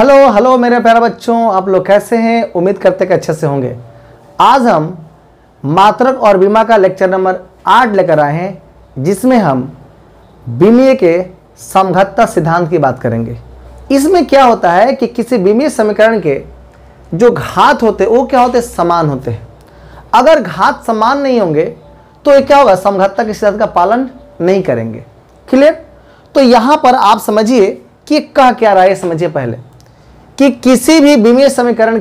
Hello hello मेरे प्यारे बच्चों, आप लोग कैसे हैं? उम्मीद करते कि अच्छे से होंगे। आज हम मात्रक और बीमा का लेक्चर नंबर 8 लेकर आए हैं, जिसमें हम बीमीय के समघातता सिद्धांत की बात करेंगे। इसमें क्या होता है कि किसी बीमीय समीकरण के जो घात होते हैं वो क्या होते हैं? समान होते हैं। अगर घात समान नहीं होंगे तो ये क्या होगा? समघातता के सिद्धांत का पालन नहीं करेंगे। क्लियर? तो यहां पर आप समझिए कि कह क्या रहा है, समझिए पहले कि किसी भी बीमीय समीकरण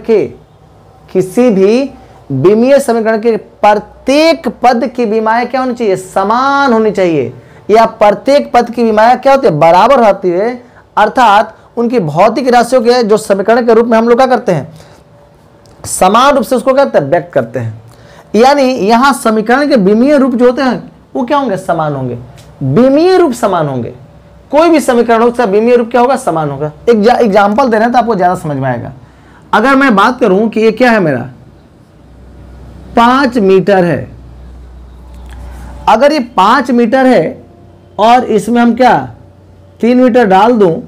के प्रत्येक पद की बीमाएं क्या होनी चाहिए? समान होनी चाहिए, या प्रत्येक पद की बीमाएं क्या होती है? बराबर होती है। अर्थात उनकी भौतिक राशियों के जो समीकरण के रूप में हम लोग क्या करते हैं? समान रूप से उसको क्या करते हैं? व्यक्त करते हैं। यानी यहां समीकरण के बीमीय रूप जो होते हैं वो क्या होंगे? समान होंगे। बीमीय रूप समान होंगे। कोई भी समीकरण हो उसका बीमीय रूप क्या होगा? समान होगा। एक एग्जांपल दे रहे हैं तो आपको ज्यादा समझ में आएगा। अगर मैं बात करूं कि ये क्या है, मेरा 5 मीटर है। अगर ये 5 मीटर है और इसमें हम क्या 3 मीटर डाल दूं,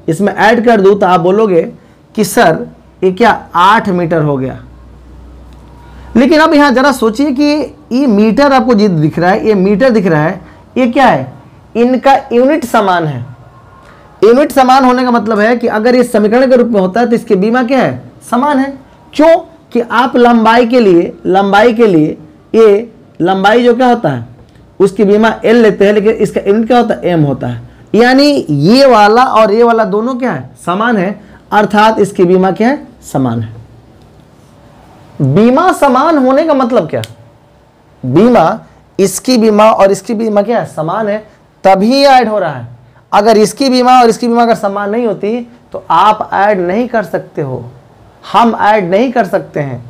इसमें ऐड कर दूं, तो आप बोलोगे कि सर ये क्या 8 मीटर हो गया। लेकिन अब यहां जरा सोचिए कि ये मीटर आपको जो दिख रहा है, ये मीटर दिख रहा है, ये क्या है? इनका यूनिट समान है। यूनिट समान होने का मतलब है कि अगर ये समीकरण के रूप में होता है तो इसकी बीमा क्या है? समान है। क्यों? कि आप लंबाई के लिए ये लंबाई जो क्या होता है उसकी बीमा L लेते हैं, लेकिन इसका यूनिट क्या होता है? M होता है। यानी ये वाला और ये वाला दोनों क्या है? समान है। अर्थात इसकी बीमा क्या है? समान है। बीमा समान होने का मतलब क्या? बीमा, इसकी बीमा और इसकी बीमा क्या है? समान है, तभी ऐड हो रहा है। अगर इसकी बीमा और इसकी बीमा अगर समान नहीं होती तो आप ऐड नहीं कर सकते हो, हम ऐड नहीं कर सकते हैं।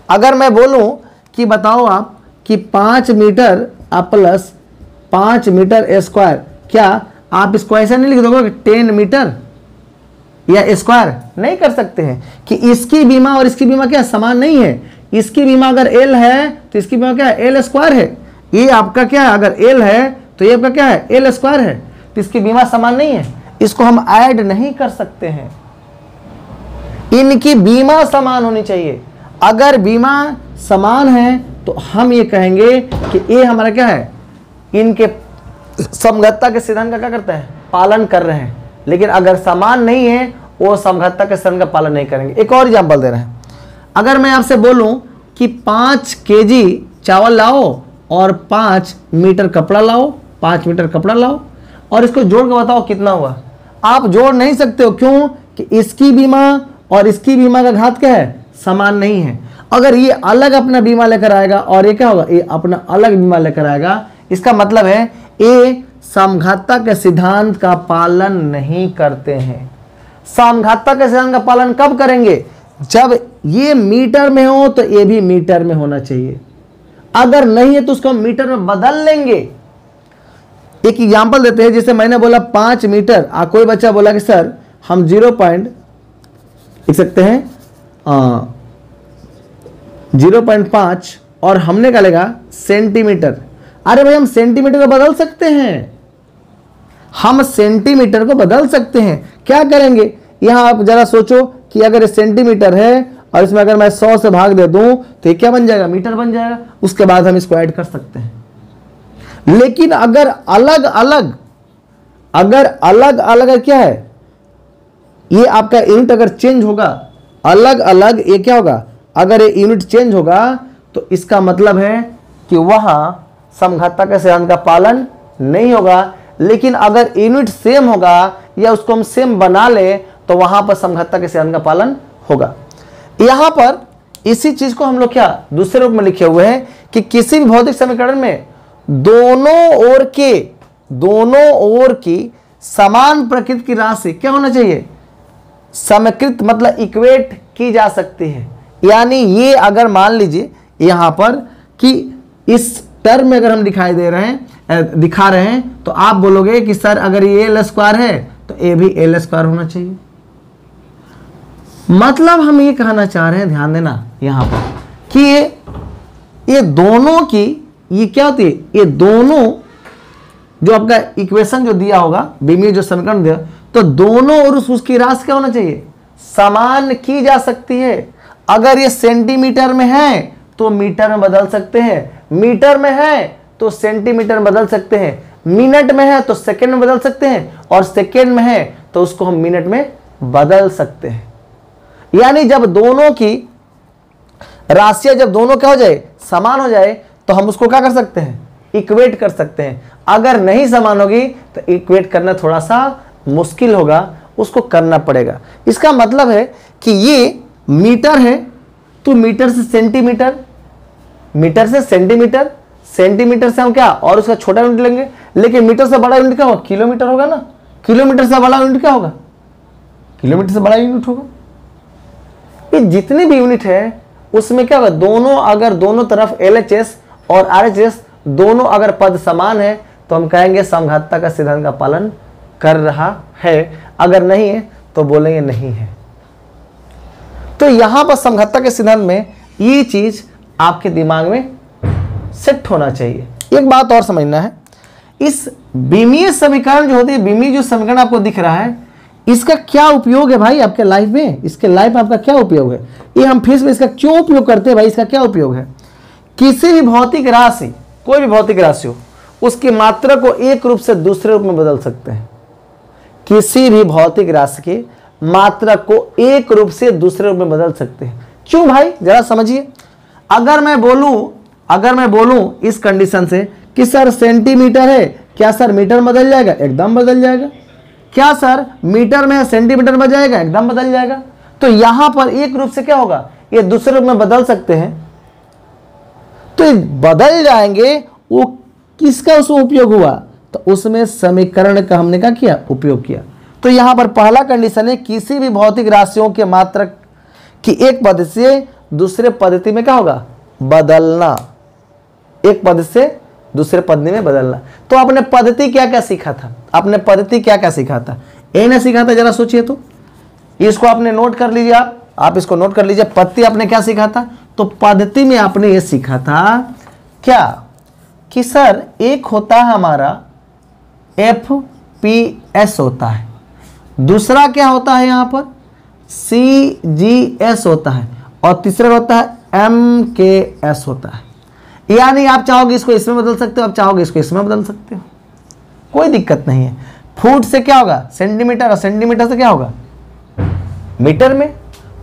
अगर मैं बोलूं कि बताओ आप कि 5 मीटर प्लस 5 मीटर स्क्वायर, क्या आप इसको ऐसा नहीं लिख दोगे कि 10 मीटर या स्क्वायर? नहीं कर सकते हैं कि इसकी बीमा और इसकी बीमा क्या समान नहीं है। इसकी बीमा अगर L है तो इसकी बीमा क्या है? L स्क्वायर है। ये आपका क्या है? अगर L है तो ये आपका क्या है? L स्क्वायर है। तो इसकी बीमा समान नहीं है, इसको हम ऐड नहीं कर सकते हैं। इनकी बीमा समान होनी चाहिए। अगर बीमा समान है तो हम ये कहेंगे कि ये हमारा क्या है? इनके समघातता के सिद्धांत का क्या करता है? पालन कर रहे हैं। लेकिन अगर समान नहीं है वो समघातता के सिद्धांत का पालन नहीं करेंगे। एक और एग्जांपल दे रहे हैं। अगर मैं आपसे बोलूं कि 5 केजी चावल लाओ और 5 मीटर कपड़ा लाओ, 5 मीटर कपड़ा लाओ, और इसको जोड़ के बताओ कितना हुआ। आप जोड़ नहीं सकते हो। क्यों? कि इसकी बीमा और इसकी बीमा का घात क्या है? समान नहीं है। अगर ये अलग अपना बीमा लेकर आएगा और ये क्या होगा? ये अपना अलग बीमा लेकर आएगा, इसका मतलब है ये समघातता के सिद्धांत का पालन नहीं करते हैं। समघातता के सिद्धांत का पालन कब करेंगे? जब ये मीटर में हो तो ये भी मीटर में होना चाहिए। अगर नहीं है तो उसको हम मीटर में बदल लेंगे। एक एग्जांपल देते हैं। जैसे मैंने बोला 5 मीटर, कोई बच्चा बोला कि सर हम 0.5 और हमने क्या लेगा? सेंटीमीटर। अरे भाई हम सेंटीमीटर को बदल सकते हैं, हम सेंटीमीटर को बदल सकते हैं। क्या करेंगे? यहां आप जरा सोचो कि अगर ये सेंटीमीटर है और इसमें अगर मैं 100 से भाग दे दूं तो ये क्या बन जाएगा? मीटर बन जाएगा। उसके बाद हम इसको ऐड कर सकते हैं। लेकिन अगर अलग अलग क्या है? ये आपका यूनिट अगर चेंज होगा, अलग अलग ये क्या होगा? अगर ये यूनिट चेंज होगा तो इसका मतलब है कि वहां समघातता के सिद्धांत का पालन नहीं होगा। लेकिन अगर यूनिट सेम होगा या उसको हम सेम बना ले तो वहां पर समघातता के सिद्धांत का पालन होगा। यहां पर इसी चीज को हम लोग क्या दूसरे रूप में लिखे हुए हैं कि किसी भी भौतिक समीकरण में दोनों ओर की समान प्रकृति की राशि क्या होना चाहिए? समकृत, मतलब इक्वेट की जा सकती है। यानी ये अगर मान लीजिए यहां पर कि इस टर्म में अगर हम दिखा रहे हैं तो आप बोलोगे कि सर अगर ये L स्क्वायर है तो ये भी L स्क्वायर होना चाहिए। मतलब हम ये कहना चाह रहे हैं, ध्यान देना यहां पर, कि ये दोनों की ये क्या होती है? ये दोनों जो आपका इक्वेशन जो दिया होगा, बीमीय जो समीकरण दिया, तो दोनों और उसकी राशि क्या होना चाहिए, समान की जा सकती है। अगर ये सेंटीमीटर में है तो मीटर में बदल सकते हैं, मीटर में है तो सेंटीमीटर में बदल सकते हैं, मिनट में है तो सेकंड में बदल सकते हैं, और सेकंड में है तो उसको हम मिनट में बदल सकते हैं। यानी जब दोनों की राशियां जब दोनों क्या हो जाए, समान हो जाए, तो हम उसको क्या कर सकते हैं, इक्वेट कर सकते हैं। अगर नहीं समान होगी तो इक्वेट करना थोड़ा सा मुश्किल होगा, उसको करना पड़ेगा। इसका मतलब है कि ये मीटर है तो मीटर से सेंटीमीटर, मीटर से सेंटीमीटर, सेंटीमीटर से हम क्या और उसका छोटा यूनिट लेंगे, लेकिन मीटर से बड़ा यूनिट क्या होगा, किलोमीटर होगा ना। किलोमीटर से बड़ा यूनिट क्या होगा, किलोमीटर से बड़ा यूनिट होगा। ये जितने भी यूनिट है उसमें क्या होगा, दोनों अगर दोनों तरफ LHS और RHS दोनों अगर पद समान है तो हम कहेंगे समघातता का सिद्धांत का पालन कर रहा है। अगर नहीं है तो बोलेंगे नहीं है। तो यहां पर समघातता के सिद्धांत में ये चीज आपके दिमाग में सेट होना चाहिए। एक बात और समझना है, इस बीमीय समीकरण जो होती है, बीमीय जो समीकरण आपको दिख रहा है, इसका क्या उपयोग है भाई आपके लाइफ में, इसके लाइफ में आपका क्या उपयोग है, ये हम फिर से इसका क्यों उपयोग करते हैं भाई, इसका क्या उपयोग है। किसी भी भौतिक राशि, कोई भी भौतिक राशि हो, उसकी मात्रा को एक रूप से दूसरे रूप में बदल सकते हैं। किसी भी भौतिक राशि की मात्रा को एक रूप से दूसरे रूप में बदल सकते हैं। क्यों भाई, जरा समझिए। अगर मैं बोलूं इस कंडीशन से कि सर सेंटीमीटर है, क्या सर मीटर में बदल जाएगा, एकदम बदल जाएगा। क्या सर मीटर में है सेंटीमीटर में जाएगा, एकदम बदल जाएगा। तो यहां पर एक रूप से क्या होगा, ये दूसरे रूप में बदल सकते हैं। तो बदल जाएंगे, वो किसका उसमें उपयोग हुआ, तो उसमें समीकरण का हमने क्या किया, उपयोग किया। तो यहां पर पहला कंडीशन है, किसी भी भौतिक राशियों के मात्रक की एक पद्धति से दूसरे पद्धति में क्या होगा, बदलना, एक पद्धति से दूसरे पद्धति में बदलना। तो आपने पद्धति क्या क्या सीखा था, आपने पद्धति क्या क्या सीखा था, ए ने सीखा था, जरा सोचिए तो। इसको आपने नोट कर लीजिए, आप इसको नोट कर लीजिए। पद्धति आपने क्या सीखा था, तो पद्धति में आपने ये सीखा था क्या, कि सर एक होता है हमारा FPS होता है, दूसरा क्या होता है यहां पर CGS होता है, और तीसरा होता है MKS होता है। यानी आप चाहोगे इसको इसमें बदल सकते हो, आप चाहोगे इसको इसमें बदल सकते हो, कोई दिक्कत नहीं है। फुट से क्या होगा सेंटीमीटर, और सेंटीमीटर से क्या होगा मीटर में।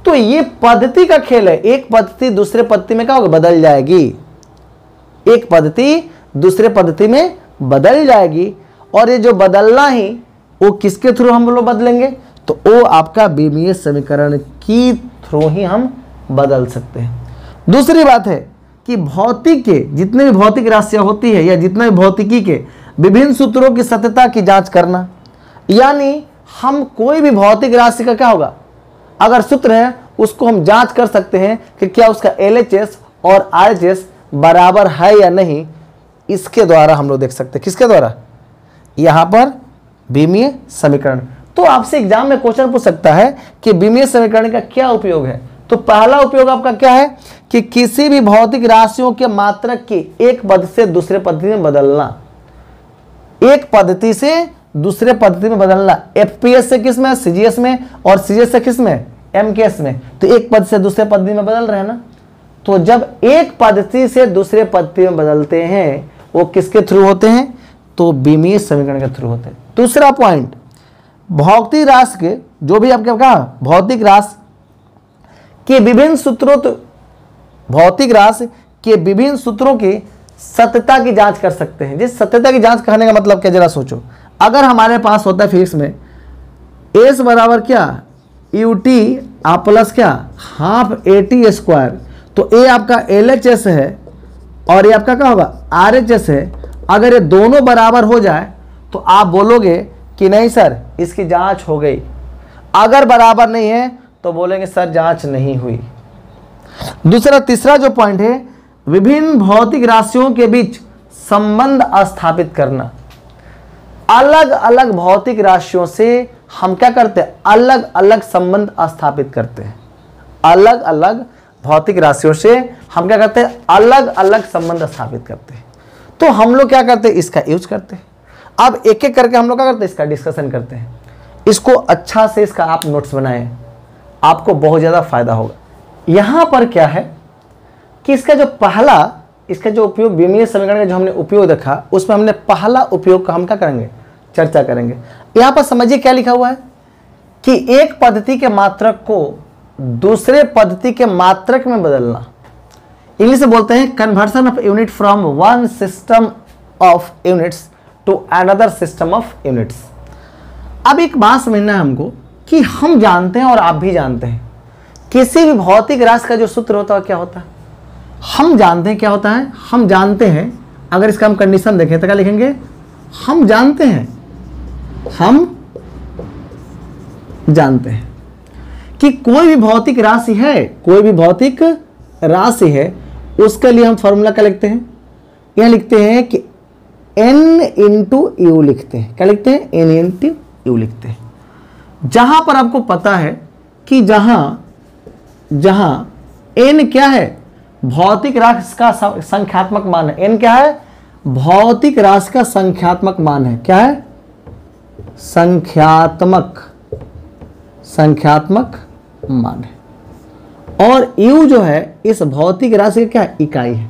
तो ये पद्धति का खेल है, एक पद्धति दूसरे पद्धति में क्या होगा, बदल जाएगी, एक पद्धति दूसरे पद्धति में बदल जाएगी। और ये जो बदलना ही वो किसके थ्रू हम लोग बदलेंगे, तो वो आपका बीमीय समीकरण की थ्रू ही हम बदल सकते हैं। दूसरी बात है कि भौतिक के जितने भी भौतिक राशियां होती है, या जितने भी भौतिकी के विभिन्न सूत्रों की सत्यता की जांच करना। यानी हम कोई भी भौतिक राशि का क्या होगा, अगर सूत्र है उसको हम जांच कर सकते हैं कि क्या उसका LHS और RHS बराबर है या नहीं। इसके द्वारा हम लोग देख सकते हैं, किसके द्वारा, यहां पर बीमीय समीकरण। तो आपसे एग्जाम में क्वेश्चन पूछ सकता है कि बीमीय समीकरण का क्या उपयोग है। तो पहला उपयोग आपका क्या है कि किसी भी भौतिक राशियों के मात्रक की एक पद्धति से दूसरे पद्धति में बदलना, एक पद्धति से दूसरे पद्धति में बदलना। FPS से किस में, CGS में, और CGS से किस में, MKS में। तो एक पद से दूसरे पद्धति में बदल रहे हैं ना। तो जब एक पद्धति से दूसरे पद्धति में बदलते हैं वो किसके थ्रू होते हैं, तो बीमीय समीकरण के थ्रू होते हैं। दूसरा पॉइंट, भौतिक राशि के जो भी आपके कहा भौतिक राशि के विभिन्न सूत्रों, तो भौतिक राशि के विभिन्न सूत्रों की सत्यता की जांच कर सकते हैं। जिस सत्यता की जांच करने का मतलब क्या, जरा सोचो। अगर हमारे पास होता है फिजिक्स में S बराबर क्या UT प्लस क्या हाफ AT स्क्वायर, तो A आपका LHS है और ये आपका क्या होगा RHS है। अगर ये दोनों बराबर हो जाए तो आप बोलोगे कि नहीं सर इसकी जांच हो गई। अगर बराबर नहीं है तो बोलेंगे सर जांच नहीं हुई। तीसरा जो पॉइंट है, विभिन्न भौतिक राशियों के बीच संबंध स्थापित करना। अलग अलग भौतिक राशियों से हम क्या करते हैं, अलग अलग संबंध स्थापित करते हैं। अलग अलग भौतिक राशियों से हम क्या करते हैं, अलग अलग संबंध स्थापित करते हैं। तो हम लोग क्या करते हैं, इसका यूज करते हैं। अब एक एक करके हम लोग क्या करते हैं, इसका डिस्कशन करते हैं। इसको अच्छा से इसका आप नोट्स बनाएं, आपको बहुत ज़्यादा फायदा होगा। यहाँ पर क्या है कि इसका जो उपयोग बीमीय समीकरण का जो हमने उपयोग देखा, उसमें हमने पहला उपयोग का हम क्या करेंगे, चर्चा करेंगे। यहाँ पर समझिए क्या लिखा हुआ है कि एक पद्धति के मात्रक को दूसरे पद्धति के मात्रक में बदलना, इंग्लिश में बोलते हैं conversion of unit from one system of units to another system of units. अब एक बात समझना है हमको कि हम जानते हैं और आप भी जानते हैं, किसी भी भौतिक राशि का जो सूत्र होता है क्या होता है, हम जानते हैं क्या होता है, हम जानते हैं। अगर इसका हम कंडीशन देखें तो क्या लिखेंगे, हम जानते हैं कि कोई भी भौतिक राशि है, उसके लिए हम फॉर्मूला क्या लिखते हैं, यह लिखते हैं कि n इंटू यू लिखते हैं। क्या लिखते हैं, n इंटू यू लिखते हैं। जहां पर आपको पता है कि जहां n क्या है, भौतिक राशि का संख्यात्मक मान है। n क्या है, भौतिक राशि का संख्यात्मक मान है। क्या है, संख्यात्मक मान है। और u जो है इस भौतिक राशि का क्या है, इकाई है।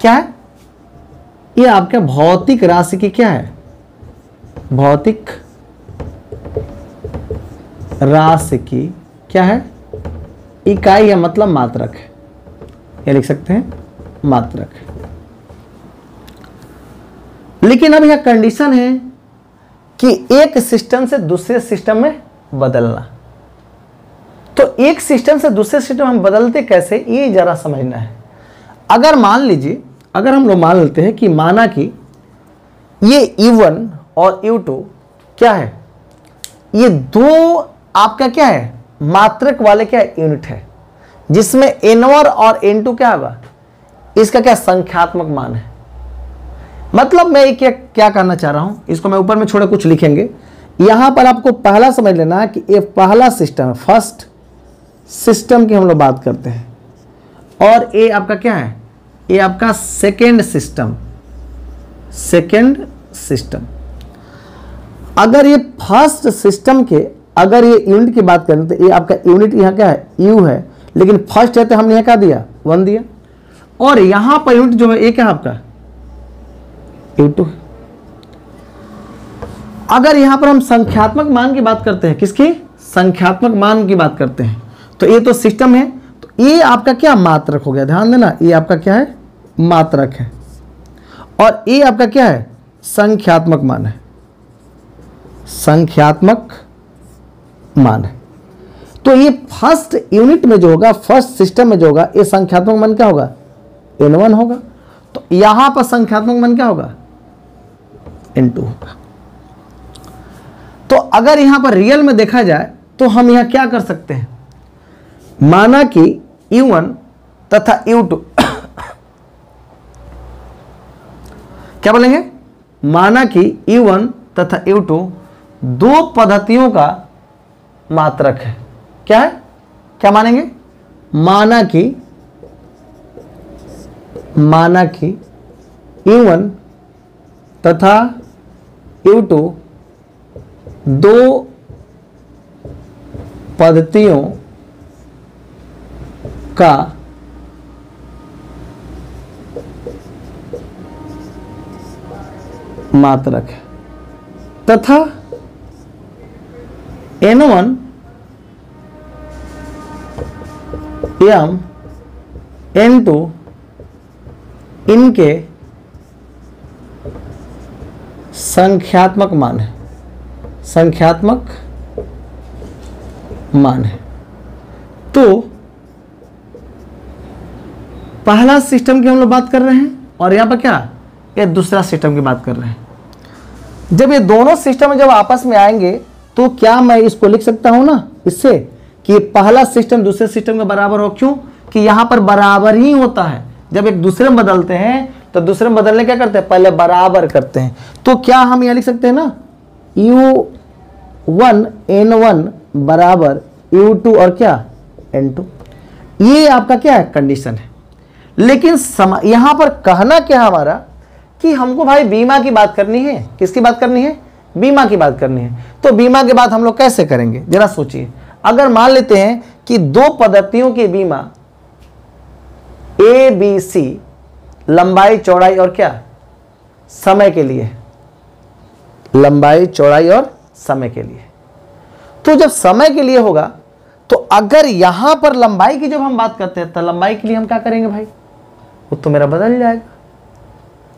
क्या है, ये आपके भौतिक राशि की क्या है, भौतिक राशि की क्या है, इकाई है, मतलब मात्रक है। ये लिख सकते हैं मात्रक है। लेकिन अब यह कंडीशन है कि एक सिस्टम से दूसरे सिस्टम में बदलना। तो एक सिस्टम से दूसरे सिस्टम हम बदलते कैसे, ये जरा समझना है। अगर हम लोग मान लेते हैं कि माना कि ये U1 और U2 क्या है, ये दो आपका क्या है, मात्रक वाले क्या यूनिट है, जिसमें N1 और N2 क्या होगा, इसका क्या संख्यात्मक मान है। मतलब मैं क्या करना चाह रहा हूं, इसको मैं ऊपर में छोड़े कुछ लिखेंगे। यहां पर आपको पहला समझ लेना है कि ये पहला सिस्टम है, फर्स्ट सिस्टम की हम लोग बात करते हैं, और ये आपका क्या है, ये आपका सेकेंड सिस्टम। अगर ये फर्स्ट सिस्टम के अगर ये यूनिट की बात करें तो ये आपका यूनिट यहाँ क्या है, U है, लेकिन फर्स्ट है तो हमने यहाँ क्या दिया, 1 दिया। और यहां पर यूनिट जो है ये क्या है आपका U2 है। अगर यहां पर हम संख्यात्मक मान की बात करते हैं, किसकी, संख्यात्मक मान की बात करते हैं, तो ये तो सिस्टम है, तो ये आपका क्या मात्रक हो गया। ध्यान देना, ये आपका क्या है, मात्रक है, और ये आपका क्या है, संख्यात्मक मान है, संख्यात्मक मान है। तो ये फर्स्ट यूनिट में जो होगा, फर्स्ट सिस्टम में जो होगा, ये संख्यात्मक मान क्या होगा, N1 होगा। तो यहां पर संख्यात्मक मान क्या होगा, N2 होगा। तो अगर यहां पर रियल में देखा जाए तो हम यहां क्या कर सकते हैं, माना कि U1 तथा U2 क्या बोलेंगे, माना कि U1 तथा U2 दो पद्धतियों का मात्रक है। क्या है, क्या मानेंगे, माना कि U1 तथा U2 दो पद्धतियों का मात्रक है, तथा N1 एवं N2 इनके संख्यात्मक मान है, तो पहला सिस्टम की हम लोग बात कर रहे हैं, और यहां पर क्या, ये दूसरा सिस्टम की बात कर रहे हैं। जब ये दोनों सिस्टम जब आपस में आएंगे तो क्या मैं इसको लिख सकता हूं ना इससे कि पहला सिस्टम दूसरे सिस्टम के बराबर हो। क्यों कि यहां पर बराबर ही होता है। जब एक दूसरे में बदलते हैं तो दूसरे में बदलने क्या करते हैं, पहले बराबर करते हैं। तो क्या हम यहां लिख सकते हैं ना, U1 N1 बराबर U2 और क्या N2। ये आपका क्या है, कंडीशन है। लेकिन यहां पर कहना क्या है हमारा कि हमको भाई बीमा की बात करनी है। किसकी बात करनी है, बीमा की बात करनी है। तो बीमा के बाद हम लोग कैसे करेंगे जरा सोचिए। अगर मान लेते हैं कि दो पद्धतियों की बीमा ABC लंबाई चौड़ाई और क्या समय के लिए, लंबाई चौड़ाई और समय के लिए, तो जब समय के लिए होगा तो अगर यहां पर लंबाई की जब हम बात करते हैं तो लंबाई के लिए हम क्या करेंगे भाई, वो तो मेरा बदल जाएगा,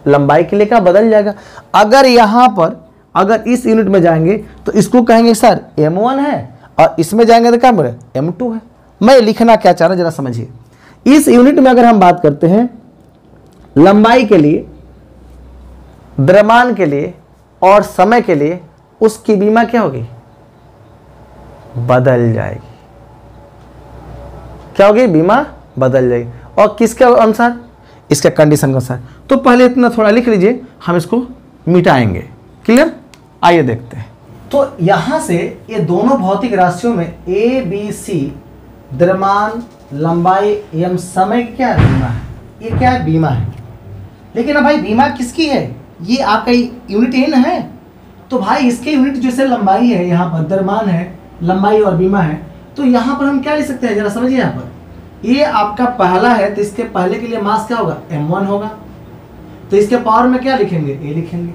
लंबाई के लिए क्या बदल जाएगा। अगर यहां पर अगर इस यूनिट में जाएंगे तो इसको कहेंगे सर M1 है और इसमें जाएंगे तो क्या बोले M2 है। मैं लिखना क्या चाह रहा हूं जरा समझिए। इस यूनिट में अगर हम बात करते हैं लंबाई के लिए, द्रव्यमान के लिए और समय के लिए, उसकी बीमा क्या होगी, बदल जाएगी। क्या होगी, बीमा बदल जाएगी। और किसके अनुसार, इसके कंडीशन के अनुसार। तो पहले इतना थोड़ा लिख लीजिए, हम इसको मिटाएंगे। क्लियर, आइए देखते हैं। तो यहां से ये दोनों भौतिक राशियों में ABC द्रव्यमान, लंबाई एवं समय क्या है, बीमा है। ये क्या है, बीमा है। लेकिन अब भाई बीमा किसकी है, ये आपका यूनिट है ना है। तो भाई इसके यूनिट जैसे लंबाई है, यहाँ पर द्रव्यमान है, लंबाई और बीमा है। तो यहाँ पर हम क्या लिख सकते हैं जरा समझिए। यहाँ पर ये आपका पहला है तो इसके पहले के लिए मास क्या होगा, M1 होगा। तो इसके पावर में क्या लिखेंगे, A लिखेंगे।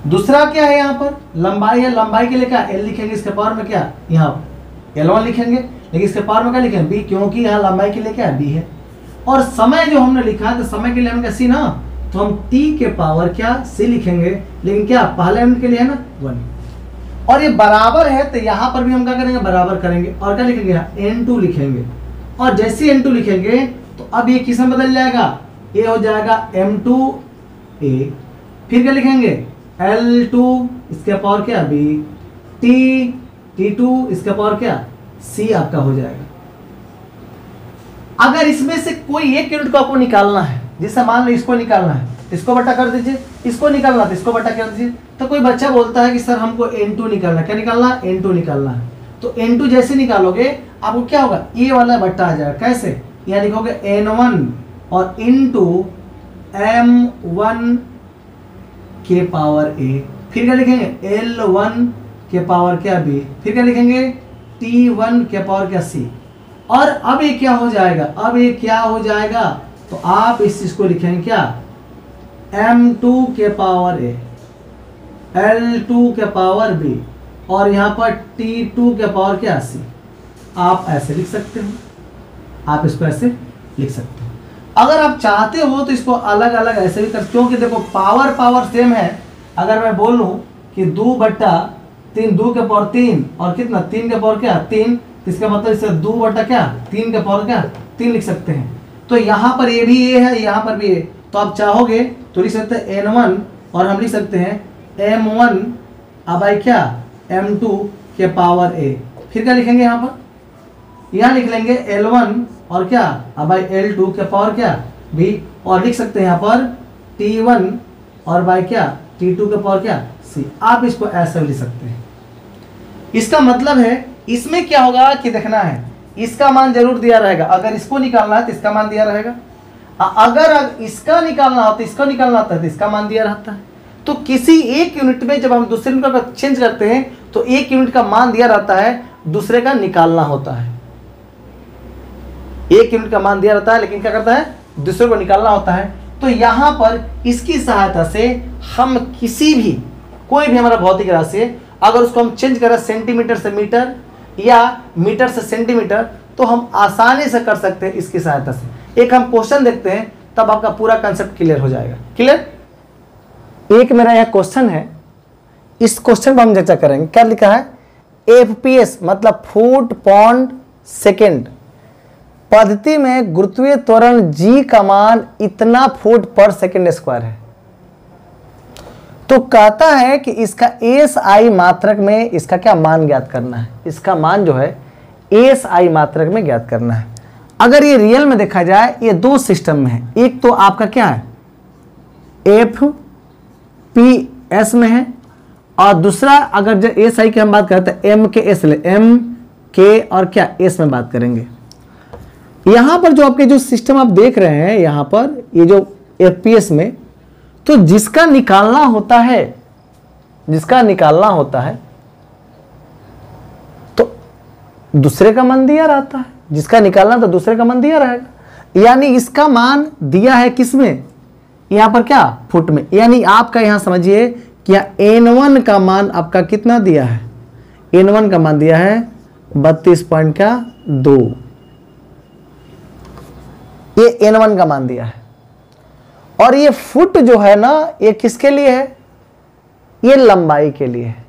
दूसरा क्या है, यहाँ पर लंबाई है, लंबाई के लिए क्या L लिखेंगे, इसके पावर में क्या यहाँ L1 लिखेंगे। लेकिन इसके पावर में क्या लिखेंगे, B, क्योंकि यहाँ लंबाई के लिए क्या B है। और समय जो हमने लिखा है तो समय के लिए हम क्या C ना, तो हम T के पावर क्या C लिखेंगे। लेकिन क्या पहले यूनिट के लिए है ना 1। और ये बराबर है तो यहाँ पर भी हम क्या करेंगे, बराबर करेंगे। और क्या लिखेंगे, N2 लिखेंगे। और जैसे N2 लिखेंगे तो अब ये किस में बदल जाएगा, ये हो जाएगा M2A। फिर क्या लिखेंगे, L2 इसके पावर क्या B, T2 इसके पावर क्या C आपका हो जाएगा। अगर इसमें से कोई एक यूनिट को आपको निकालना है, जैसे मान लो इसको निकालना है, इसको बटा कर दीजिए, इसको निकालना तो इसको बटा कर दीजिए। तो कोई बच्चा बोलता है कि सर हमको N2 निकालना है, क्या निकालना है, N2 निकालना है। तो N2 जैसे निकालोगे आपको क्या होगा, ये वाला बट्टा आ जाएगा। कैसे, यहाँ लिखोगे N1 और इनटू M1 के पावर A। फिर क्या लिखेंगे, L1 के पावर क्या B। फिर क्या लिखेंगे, T1 के पावर क्या C। और अब ये क्या हो जाएगा, अब ये क्या हो जाएगा, तो आप इस चीज को लिखेंगे क्या, M2 के पावर A, L2 के पावर B और यहाँ पर T2 के पावर क्या C। आप ऐसे लिख सकते हो, आप इसको ऐसे लिख सकते हो। अगर आप चाहते हो तो इसको अलग अलग ऐसे भी कर, क्योंकि देखो पावर सेम है। अगर मैं बोल लूँ कि 2/3, 2 के पावर 3 और कितना 3 के पावर क्या 3, इसका मतलब इससे 2 क्या 3 के पावर क्या 3 लिख सकते हैं। तो यहाँ पर ये भी ये है, यहाँ पर भी ये। तो आप चाहोगे तो लिख सकते हैं N1 और हम लिख सकते हैं M1 अब आई क्या M2 के पावर A। फिर क्या लिखेंगे, यहाँ पर यहाँ लिख लेंगे L1 और क्या अब आई L2 के पावर क्या B। और लिख सकते हैं यहाँ पर T1 और बाई क्या T2 के पावर क्या C। आप इसको ऐसे लिख सकते हैं। इसका मतलब है इसमें क्या होगा कि देखना है, इसका मान जरूर दिया रहेगा। अगर इसको निकालना है तो इसका मान दिया रहेगा, अगर इसका निकालना हो तो इसको निकालना होता है तो इसका मान दिया रहता है। तो किसी एक यूनिट में जब हम दूसरे यूनिट का चेंज करते हैं तो एक यूनिट का मान दिया रहता है, दूसरे का निकालना होता है। एक यूनिट का मान दिया रहता है लेकिन क्या करता है, दूसरे को निकालना होता है। तो यहां पर इसकी सहायता से हम किसी भी कोई भी हमारा भौतिक राशि है, अगर उसको हम चेंज करें सेंटीमीटर से मीटर या मीटर से सेंटीमीटर तो हम आसानी से कर सकते हैं इसकी सहायता से। एक हम क्वेश्चन देखते हैं तब आपका पूरा कंसेप्ट क्लियर हो जाएगा। क्लियर, एक मेरा यह क्वेश्चन है, इस क्वेश्चन पर हम चर्चा करेंगे। क्या लिखा है, FPS मतलब फुट पाउंड सेकेंड पद्धति में गुरुत्वीय त्वरण G का मान इतना फुट पर सेकेंड स्क्वायर है। तो कहता है कि इसका SI मात्रक में इसका क्या मान ज्ञात करना है। इसका मान जो है SI मात्रक में ज्ञात करना है। अगर ये रियल में देखा जाए ये दो सिस्टम में है, एक तो आपका क्या है FPS में है और दूसरा अगर जो SI की हम बात करते हैं M के S ले, M के और क्या S में बात करेंगे। यहाँ पर जो आपके जो सिस्टम आप देख रहे हैं यहाँ पर ये जो FPS में, तो जिसका निकालना होता है जिसका निकालना होता है तो दूसरे का मान दिया रहता है, जिसका निकालना तो दूसरे का मान दिया रहेगा। यानी इसका मान दिया है किसमें, यहां पर क्या, फुट में। यानी आपका यहां समझिए कि n1 का मान आपका कितना दिया है, n1 का मान दिया है 32.2, ये n1 का मान दिया है। और ये फुट जो है ना, ये किसके लिए है, ये लंबाई के लिए है।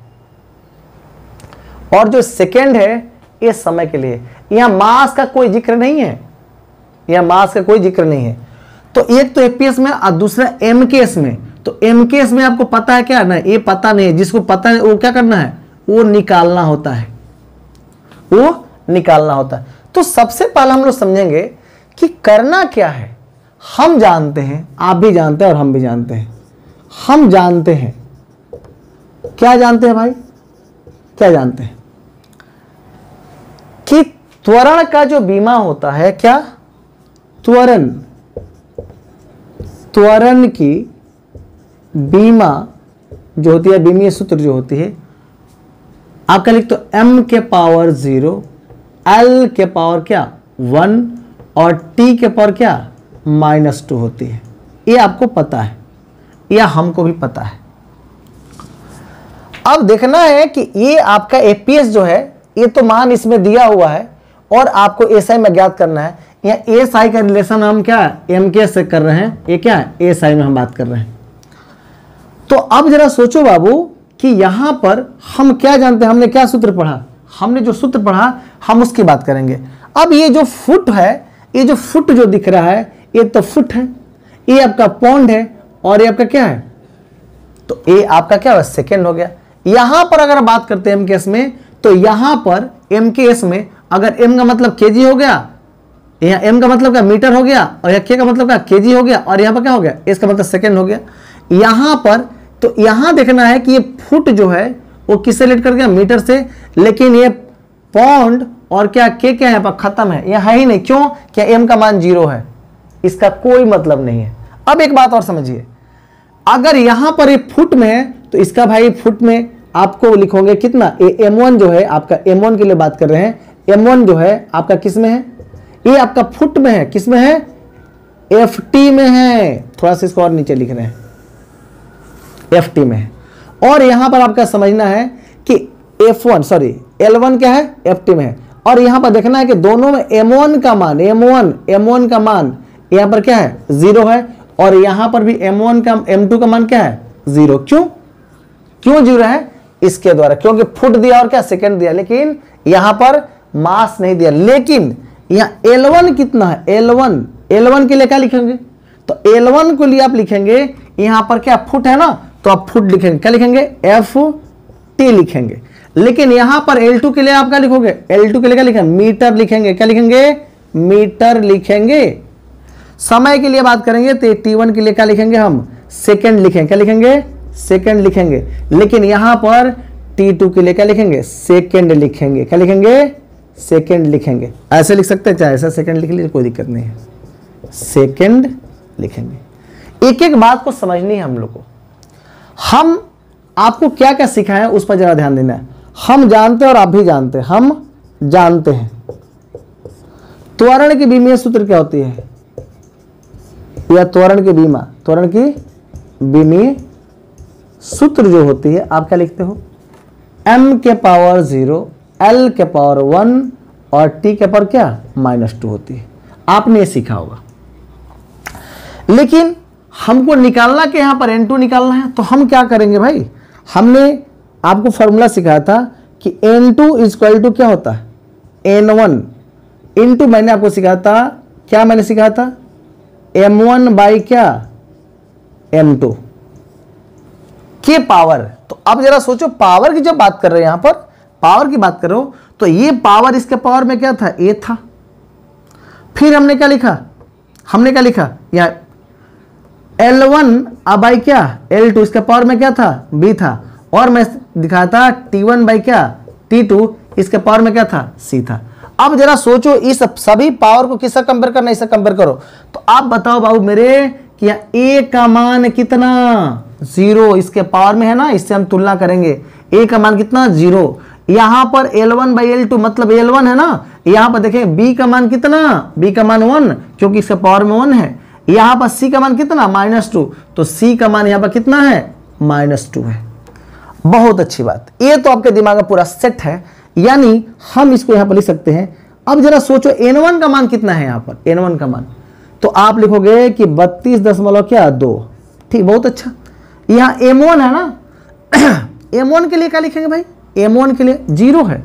और जो सेकेंड है ये समय के लिए। यहां मास का कोई जिक्र नहीं है, यहां मास का कोई जिक्र नहीं है। तो एक तो एपीएस में और दूसरा एमकेएस में। तो एमकेएस में आपको पता है क्या ना, ये पता नहीं है। जिसको पता है वो क्या करना है, वो निकालना होता है, वो निकालना होता है। तो सबसे पहले हम लोग समझेंगे कि करना क्या है। हम जानते हैं, आप भी जानते हैं और हम भी जानते हैं। हम जानते हैं, क्या जानते हैं भाई, क्या जानते हैं कि त्वरण का जो बीमा होता है, क्या, त्वरण, त्वरण की बीमा जो होती है, बीमीय सूत्र जो होती है, आपका लिख तो m के पावर 0, l के पावर क्या 1 और t के पावर क्या -2 होती है। ये आपको पता है या हमको भी पता है। अब देखना है कि ये आपका एपीएस जो है, ये तो मान इसमें दिया हुआ है और आपको एसआई में ज्ञात करना है। यहाँ एसआई का रिलेशन हम क्या एमके से कर रहे हैं, ये क्या है एसआई में हम बात कर रहे हैं। तो अब जरा सोचो बाबू कि यहां पर हम क्या जानते हैं, हमने क्या सूत्र पढ़ा, हमने जो सूत्र पढ़ा हम उसकी बात करेंगे। अब ये जो फुट है, ये जो फुट जो दिख रहा है, ये तो फुट है, ये आपका पौंड है और ये आपका क्या है, तो ये आपका क्या है सेकेंड हो गया। यहां पर अगर बात करते हैं एमकेएस में, तो यहां पर एमकेएस में अगर एम का मतलब केजी हो गया, यहाँ एम का मतलब क्या मीटर हो गया, और यहाँ के का मतलब क्या केजी हो गया, और यहाँ पर क्या हो गया इसका मतलब सेकेंड हो गया। यहां पर तो यहां देखना है कि ये फुट जो है वो किससे रिलेट कर गया, मीटर से। लेकिन ये पौंड और क्या के क्या है यहाँ पर खत्म है, यहाँ है ही नहीं। क्यों, क्या एम का मान 0 है, इसका कोई मतलब नहीं है। अब एक बात और समझिए, अगर यहां पर ये फुट में है तो इसका भाई फुट में आपको लिखोगे कितना, m1 जो है आपका, m1 के लिए बात कर रहे हैं, m1 जो है आपका किस में है, ये आपका फुट में है, किस में है, ft में है। थोड़ा सा इसको और नीचे लिख रहे हैं, ft में है। और यहां पर आपका समझना है कि L1 क्या है, ft में है। और यहां पर देखना है कि दोनों में m1 का मान, m1 का मान यहां पर क्या है 0 है, और यहां पर भी m2 का मान क्या है 0। क्यों 0 है, इसके द्वारा, क्योंकि फुट दिया और क्या सेकंड दिया, लेकिन यहां पर मास नहीं दिया। लेकिन यहां L1 कितना है, L1 के लिए क्या लिखेंगे, तो L1 के लिए आप लिखेंगे यहां पर क्या फुट है ना, तो आप फुट लिखेंगे, क्या लिखेंगे ft लिखेंगे। लेकिन यहां पर L2 के लिए आप क्या लिखोगे, L2 के लिए क्या लिखेंगे मीटर लिखेंगे, क्या लिखेंगे मीटर लिखेंगे। समय के लिए बात करेंगे तो T1 के लिए क्या लिखेंगे हम सेकंड लिखेंगे, क्या लिखेंगे सेकंड लिखेंगे। लेकिन यहां पर T2 के लिए क्या लिखेंगे सेकंड लिखेंगे, क्या लिखेंगे सेकंड लिखेंगे। ऐसे लिख सकते हैं, चाहे ऐसा सेकंड लिख लीजिए, कोई दिक्कत नहीं है, सेकंड लिखेंगे। एक एक बात को समझनी है हम लोग को। हम आपको क्या क्या सिखाएं उस पर जरा ध्यान देना है। हम जानते हैं और आप भी जानते हैं, हम जानते हैं त्वरण की बीमीय सूत्र क्या होती है, या त्वरण की बीमा, त्वरण की बीमीय सूत्र जो होती है आप क्या लिखते हो, m के पावर 0, l के पावर 1 और t के पावर क्या -2 होती है। आपने ये सीखा होगा। लेकिन हमको निकालना कि यहां पर n2 निकालना है, तो हम क्या करेंगे भाई, हमने आपको फॉर्मूला सिखाया था कि n2 = क्या होता है n1 इंटू, मैंने आपको सिखाया था, क्या मैंने सिखाया था m1 बाई क्या m2 के पावर। तो अब जरा सोचो, पावर की जब बात कर रहे हैं, यहां पर पावर की बात कर रहे हो, तो ये पावर इसके पावर में क्या था a था। फिर हमने क्या लिखा, यहाँ L1 बाई क्या L2, इसके पावर में क्या था b था। और मैं दिखाया था T1 बाई क्या T2, इसके पावर में क्या था c था। अब जरा सोचो, इस सभी पावर को किससे कंपेयर करना, इससे कंपेयर करो। तो आप बताओ बाबू मेरे कि a का मान कितना 0 इसके पावर में है ना, इससे हम तुलना करेंगे। a का मान कितना 0। यहां पर L1/L2 मतलब L1 है ना, यहां पर देखें b का मान कितना, b का मान 1 क्योंकि इसके पावर में 1 है। यहां पर c का मान कितना -2, तो c का मान यहां पर कितना है -2 है। बहुत अच्छी बात, ये तो आपके दिमाग में पूरा सेट है, यानी हम इसको यहां पर लिख सकते हैं। अब जरा सोचो n1 का मान कितना है, यहां पर n1 का मान, तो आप लिखोगे कि 32.2। ठीक, बहुत अच्छा। यहां m1 है ना m1 के लिए क्या लिखेंगे भाई, m1 के लिए 0 है,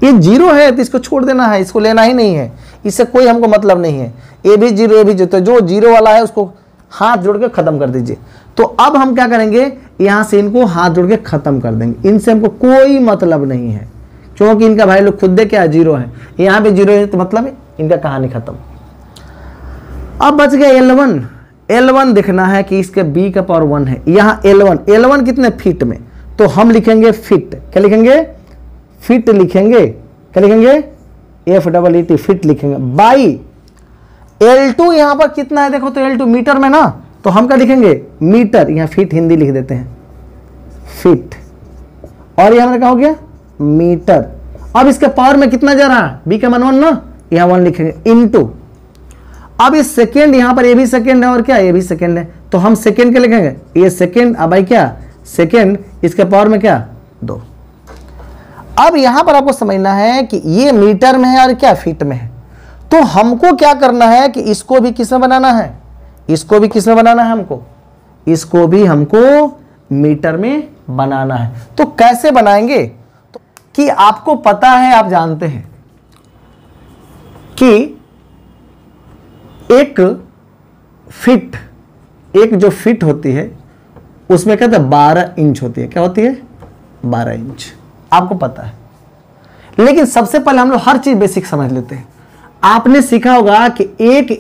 ये 0 है तो इसको छोड़ देना है, इसको लेना ही नहीं है, इससे कोई हमको मतलब नहीं है। ये भी 0 ये भी 0, तो जो 0 वाला है उसको हाथ जोड़ के खत्म कर दीजिए। तो अब हम क्या करेंगे, यहां से इनको हाथ जोड़ के खत्म कर देंगे, इनसे हमको कोई मतलब नहीं है क्योंकि इनका भाई लोग खुद दे क्या 0 है, यहां पे 0 है तो मतलब इनका कहानी खत्म। अब बच गया L1। L1 देखना है कि इसके b का पावर 1 है। यहाँ L1 कितने फीट में, तो हम लिखेंगे फीट। क्या लिखेंगे, फीट लिखेंगे। क्या लिखेंगे, FEET फीट लिखेंगे। बाई L2 यहाँ पर कितना है देखो, तो L2 मीटर में ना, तो हम क्या लिखेंगे मीटर, यहाँ फीट हिंदी लिख देते हैं फीट, और यहाँ हमारा क्या हो गया मीटर। अब इसके पावर में कितना जा रहा है, b का मान 1 ना, यहाँ 1 लिखेंगे इनटू। अब ये सेकेंड, यहां पर ये भी सेकेंड है और क्या ये भी सेकेंड है, तो हम सेकेंड के लिखेंगे, ये सेकेंड, अब भाई क्या सेकेंड, इसके पावर में क्या 2। अब यहां पर आपको समझना है कि ये मीटर में है और क्या फीट में है, तो हमको क्या करना है कि इसको भी किस में बनाना है, इसको भी किस में बनाना है हमको, इसको भी हमको मीटर में बनाना है। तो कैसे बनाएंगे, तो कि आपको पता है, आप जानते हैं कि एक फिट, एक जो फिट होती है उसमें कहते हैं 12 इंच होती है। क्या होती है 12 इंच, आपको पता है। लेकिन सबसे पहले हम लोग हर चीज बेसिक समझ लेते हैं। आपने सीखा होगा कि 1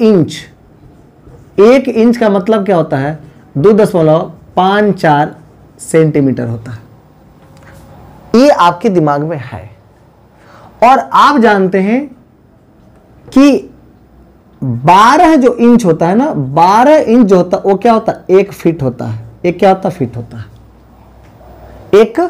इंच का मतलब क्या होता है 2.54 सेंटीमीटर होता है, ये आपके दिमाग में है। और आप जानते हैं कि 12 जो इंच होता है ना, 12 इंच जो होता है वो क्या होता है 1 फीट होता है। एक क्या होता है फीट होता है, 1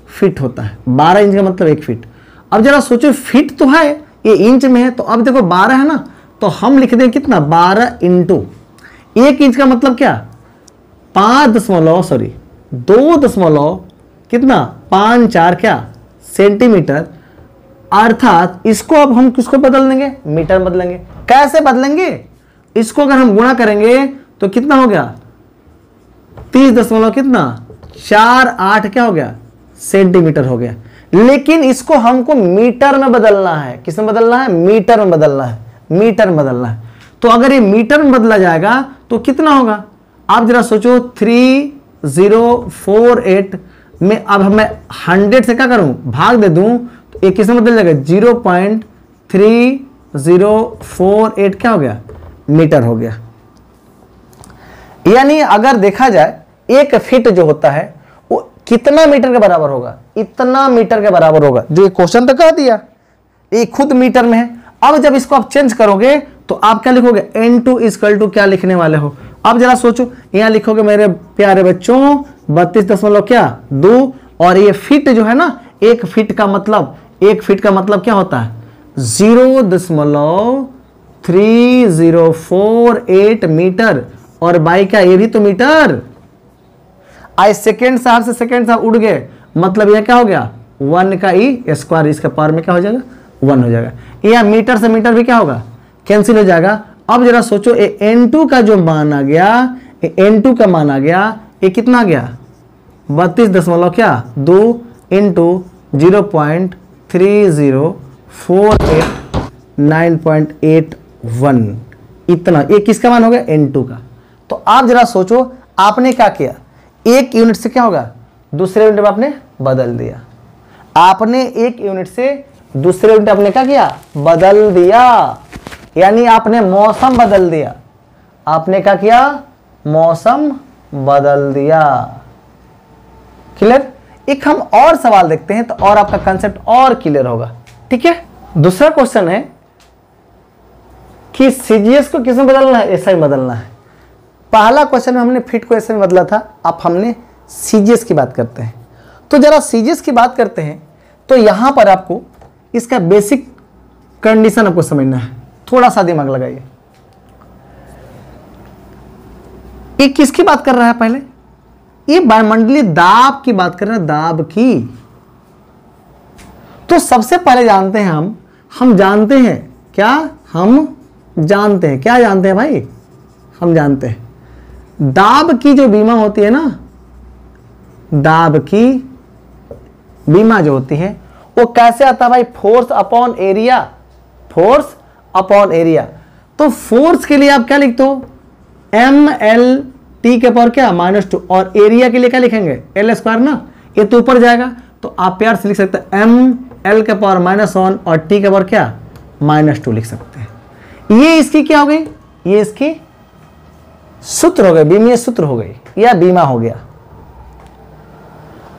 फीट होता है। 12 इंच का मतलब 1 फीट। अब जरा सोचो फीट तो है, ये इंच में है, तो अब देखो 12 है ना, तो हम लिख दें कितना 12 इंटू 1 इंच का मतलब क्या 2.54 क्या सेंटीमीटर। अर्थात इसको अब हम किसको बदल देंगे, मीटर बदलेंगे। कैसे बदलेंगे, इसको अगर हम गुणा करेंगे तो कितना हो गया 30 कितना 48 क्या हो गया सेंटीमीटर हो गया। लेकिन इसको हमको मीटर में बदलना है। किस में बदलना है, मीटर में बदलना है, मीटर में बदलना है। तो अगर ये मीटर में बदला जाएगा तो कितना होगा, आप जरा सोचो 3048 में अब मैं 100 से क्या करूं भाग दे दूं, तो एक किस में बदल जाएगा 0.3048 क्या हो गया मीटर हो गया। यानी अगर देखा जाए 1 फीट जो होता है वो कितना मीटर के बराबर होगा, इतना मीटर के बराबर होगा। जो ये क्वेश्चन तो कह दिया, ये खुद मीटर में है। अब जब इसको आप चेंज करोगे तो आप क्या लिखोगे N2 इक्वल टू क्या लिखने वाले हो। अब जरा सोचो, यहां लिखोगे मेरे प्यारे बच्चों 32.2, और ये फीट जो है ना 1 फीट का मतलब, 1 फीट का मतलब क्या होता है 0.3048 मीटर। और बाई क्या ये भी तो मीटर। आई सेकेंड साहब से सेकेंड साहब उड़ गए, मतलब यह क्या हो गया 1 का ई स्क्वायर, इसका पावर में क्या हो जाएगा 1 हो जाएगा। यह मीटर से मीटर भी क्या होगा कैंसिल हो जाएगा। अब जरा सोचो ये N2 का जो मान आ गया, ये N2 का मान आ गया, ये कितना गया 32.2 इंटू 0.3048 इतना, ये किसका मान हो गया N2 का। तो आप जरा सोचो आपने क्या किया, 1 यूनिट से क्या होगा दूसरे यूनिट में आपने बदल दिया। आपने 1 यूनिट से दूसरे यूनिट आपने क्या किया बदल दिया, यानी आपने मौसम बदल दिया। आपने क्या किया मौसम बदल दिया। क्लियर। एक हम और सवाल देखते हैं तो और आपका कंसेप्ट और क्लियर होगा। ठीक है, दूसरा क्वेश्चन है कि सीजीएस को किसमें बदलना है, ऐसा ही बदलना है। पहला क्वेश्चन में हमने फिट को ऐसे में बदला था, अब हमने सीजीएस की बात करते हैं। तो जरा सीजीएस की बात करते हैं तो यहां पर आपको इसका बेसिक कंडीशन आपको समझना है, थोड़ा सा दिमाग लगाइए। ये किसकी बात कर रहा है? पहले ये वायुमंडलीय दाब की बात कर रहा है, दाब की। तो सबसे पहले जानते हैं हम जानते हैं क्या? हम जानते हैं क्या? जानते हैं भाई, हम जानते हैं दाब की जो बीमा होती है ना, दाब की बीमा जो होती है वो कैसे आता है भाई? Force upon area, force upon area. तो फोर्स के लिए आप क्या लिखते हो? एम एल टी के पावर क्या? -2। और एरिया के लिए क्या लिखेंगे? एल स्क्वायर ना, ये तो ऊपर जाएगा तो आप प्यार से लिख सकते हैं एम एल के पावर -1 और टी के पावर क्या? -2 लिख सकते हैं। ये इसकी क्या हो गई? ये इसकी सूत्र हो गए, बीमीय सूत्र हो गई या बीमा हो गया।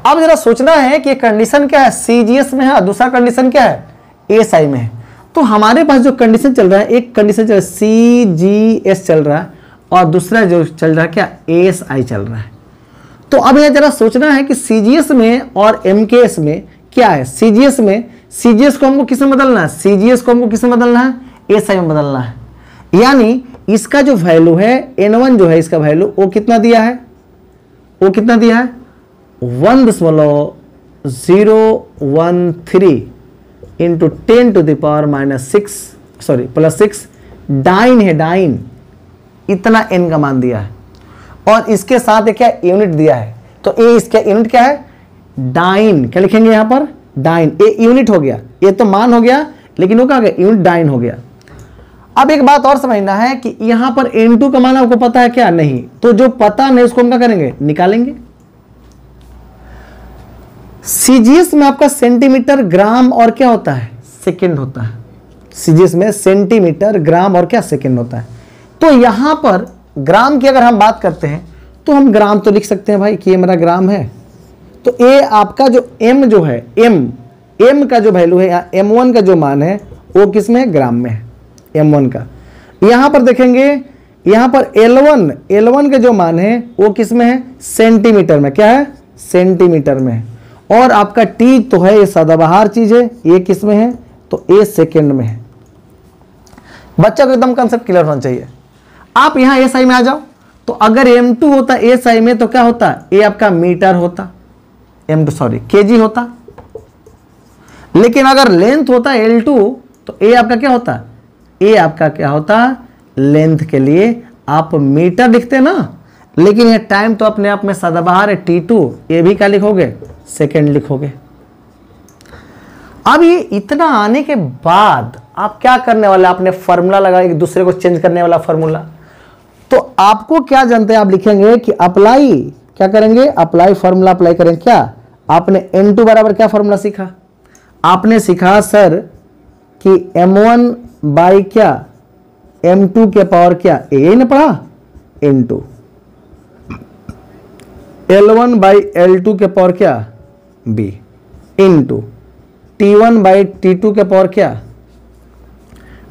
अब जरा सोचना है कि कंडीशन क्या है? सीजीएस में है, दूसरा कंडीशन क्या है? एएसआई में है। तो हमारे पास जो कंडीशन चल रहा है, एक कंडीशन चल रहा है सीजीएस चल रहा है और दूसरा जो चल रहा है क्या? एएसआई चल रहा है। तो अब यह जरा सोचना है कि सीजीएस में और एमकेएस में क्या है? सीजीएस में, सीजीएस को हमको किस में बदलना है? सीजीएस को हमको किस में बदलना है? एएसआई में बदलना है। यानी इसका जो वैल्यू है N1 जो है, इसका वैल्यू वो कितना दिया है? वो कितना दिया है? 1.013 इंटू 10⁻⁻6 +6 डाइन है, डाइन इतना n का मान दिया है और इसके साथ क्या यूनिट दिया है। तो ए इसका यूनिट क्या है? डाइन। क्या लिखेंगे यहां पर? डाइन। ए यूनिट हो गया, ये तो मान हो गया लेकिन वो क्या हो गया? यूनिट डाइन हो गया। अब एक बात और समझना है कि यहां पर N2 का मान आपको पता है क्या? नहीं। तो जो पता नहीं उसको हम क्या करेंगे? निकालेंगे। सीजीएस में आपका सेंटीमीटर, ग्राम और क्या होता है? सेकंड होता है। सीजीएस में सेंटीमीटर, ग्राम और क्या? सेकंड होता है। तो यहां पर ग्राम की अगर हम बात करते हैं तो हम ग्राम तो लिख सकते हैं भाई कि ये मेरा ग्राम है। तो ये आपका जो m जो है, m का जो वैल्यू है, m1 का जो मान है वो किस में है? ग्राम में है, m1 का। यहां पर देखेंगे, यहां पर L1 का जो मान है वो किस में है? सेंटीमीटर में। क्या है? सेंटीमीटर में है। और आपका t तो है, ये सदाबहार चीज है, ये किस में है? तो ये सेकंड में है। बच्चा को एकदम कंसेप्ट क्लियर होना चाहिए। आप यहां एसआई में आ जाओ, तो अगर m2 होता एसआई में तो क्या होता? ये आपका मीटर होता, केजी होता। लेकिन अगर लेंथ होता L2 तो ए आपका क्या होता? ए आपका क्या होता? लेंथ के लिए आप मीटर लिखते ना, लेकिन ये टाइम तो अपने आप में सदाबहार है T2, ये भी क्या लिखोगे? सेकेंड लिखोगे। अब ये इतना आने के बाद आप क्या करने वाले? आपने फॉर्मूला लगा, एक दूसरे को चेंज करने वाला फॉर्मूला। तो आपको क्या जानते हैं? आप लिखेंगे कि अप्लाई, क्या करेंगे? अप्लाई, फॉर्मूला अप्लाई करेंगे। क्या आपने N2 बराबर क्या फॉर्मूला सीखा? आपने सीखा सर कि M1 बाई क्या? M2 के पावर क्या? यही ना पढ़ा? N2 L1 बाई L2 के पावर क्या? B into T1 by T2 के पावर क्या?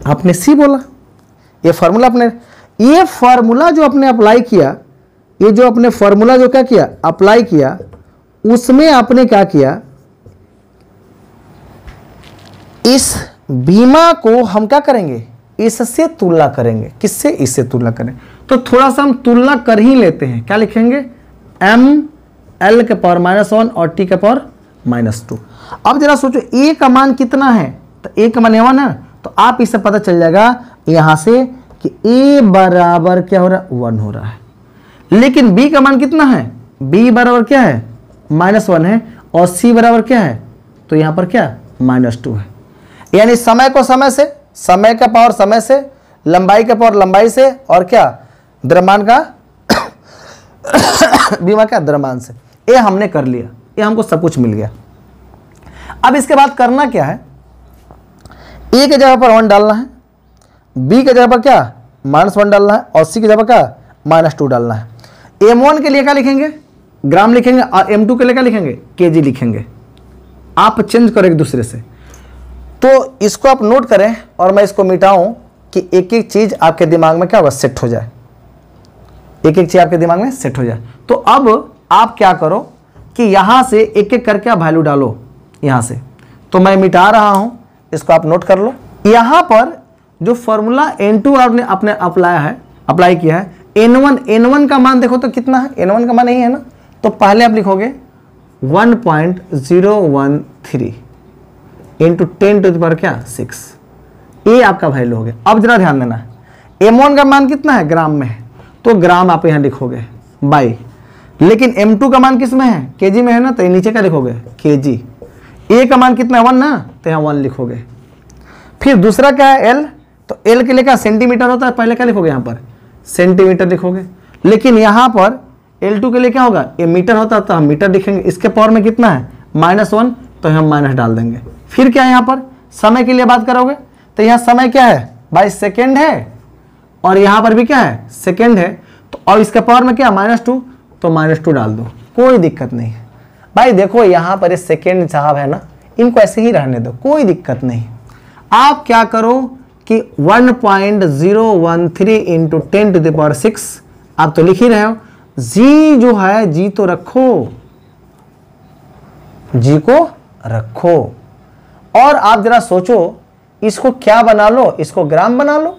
आपने C बोला। ये फार्मूला आपने, ये फार्मूला जो आपने अप्लाई किया, ये जो आपने फार्मूला जो क्या किया? अप्लाई किया, उसमें आपने क्या किया? इस बीमा को हम क्या करेंगे? इससे तुलना करेंगे। किससे? इससे तुलना करें। तो थोड़ा सा हम तुलना कर ही लेते हैं। क्या लिखेंगे? m l के पावर -1 और t के पावर -2। अब जरा सोचो a का मान कितना है? तो a का मान 1 है, तो आप इससे पता चल जाएगा यहां से कि a बराबर क्या हो रहा है? 1 हो रहा है। लेकिन b का मान कितना है? b बराबर क्या है? -1 है। और c बराबर क्या है? तो यहां पर क्या? -2 है। यानी समय को समय से, समय का पावर समय से, लंबाई का पावर लंबाई से, और क्या? द्रव्यमान का बीमा क्या? द्रव्यमान से। ये हमने कर लिया, ये हमको सब कुछ मिल गया। अब इसके बाद करना क्या है? ए के जगह पर 1 डालना है, बी के जगह पर क्या? -1 डालना है, और सी की जगह क्या? -2 डालना है। M1 के लिए क्या लिखेंगे? ग्राम लिखेंगे, और M2 के लिए क्या लिखेंगे? केजी लिखेंगे। आप चेंज करो एक दूसरे से। तो इसको आप नोट करें और मैं इसको मिटाऊं कि एक एक चीज आपके दिमाग में क्या होगा? सेट हो जाए। एक एक चीज आपके दिमाग में सेट हो जाए। तो अब आप क्या करो कि यहां से एक एक करके आप वैल्यू डालो यहां से। तो मैं मिटा रहा हूं, इसको आप नोट कर लो। यहां पर जो फॉर्मूला N2 आपने अपने अप्लाई किया है, N1 का मान देखो तो कितना है, N1 का मान नहीं है ना, तो पहले आप लिखोगे 1.013 इंटू 10 टू द पावर क्या 6, ये आपका वैल्यू हो गया। अब जरा ध्यान देना, M1 का मान कितना है, ग्राम में है, तो ग्राम आप यहां लिखोगे बाई, लेकिन M2 का मान किस में है, केजी में है ना, तो नीचे क्या लिखोगे केजी। ए का मान कितना है 1 ना, तो यहाँ 1 लिखोगे। फिर दूसरा क्या है L, तो L के लिए क्या सेंटीमीटर होता है, पहले क्या लिखोगे यहाँ पर सेंटीमीटर लिखोगे, लेकिन यहाँ पर L2 के लिए क्या होगा, ये मीटर होता है तो हम मीटर लिखेंगे। इसके पावर में कितना है -1, तो हम माइनस डाल देंगे। फिर क्या यहाँ पर समय के लिए बात करोगे, तो यहाँ समय क्या है भाई सेकेंड है, और यहाँ पर भी क्या है सेकेंड है, तो और इसके पावर में क्या -2, तो -2 डाल दो, कोई दिक्कत नहीं है भाई। देखो यहाँ पर सेकेंड साहब है ना, इनको ऐसे ही रहने दो, कोई दिक्कत नहीं। आप क्या करो कि 1.013 इंटू 10 टू द पावर 6 आप तो लिख ही रहे हो, जी जो है जी तो रखो, जी को रखो। और आप जरा सोचो, इसको क्या बना लो, इसको ग्राम बना लो,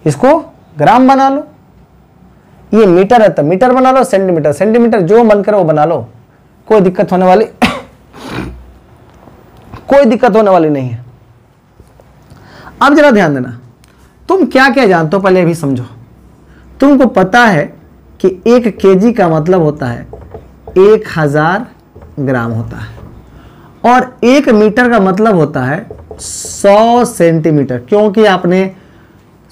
इसको ग्राम बना लो। ये मीटर है तो मीटर बना लो, सेंटीमीटर सेंटीमीटर, जो मन करे वो बना लो, कोई दिक्कत होने वाली कोई दिक्कत होने वाली नहीं है। अब जरा ध्यान देना, तुम क्या क्या जानते हो पहले भी समझो। तुमको पता है कि 1 केजी का मतलब होता है 1000 ग्राम होता है, और 1 मीटर का मतलब होता है 100 सेंटीमीटर, क्योंकि आपने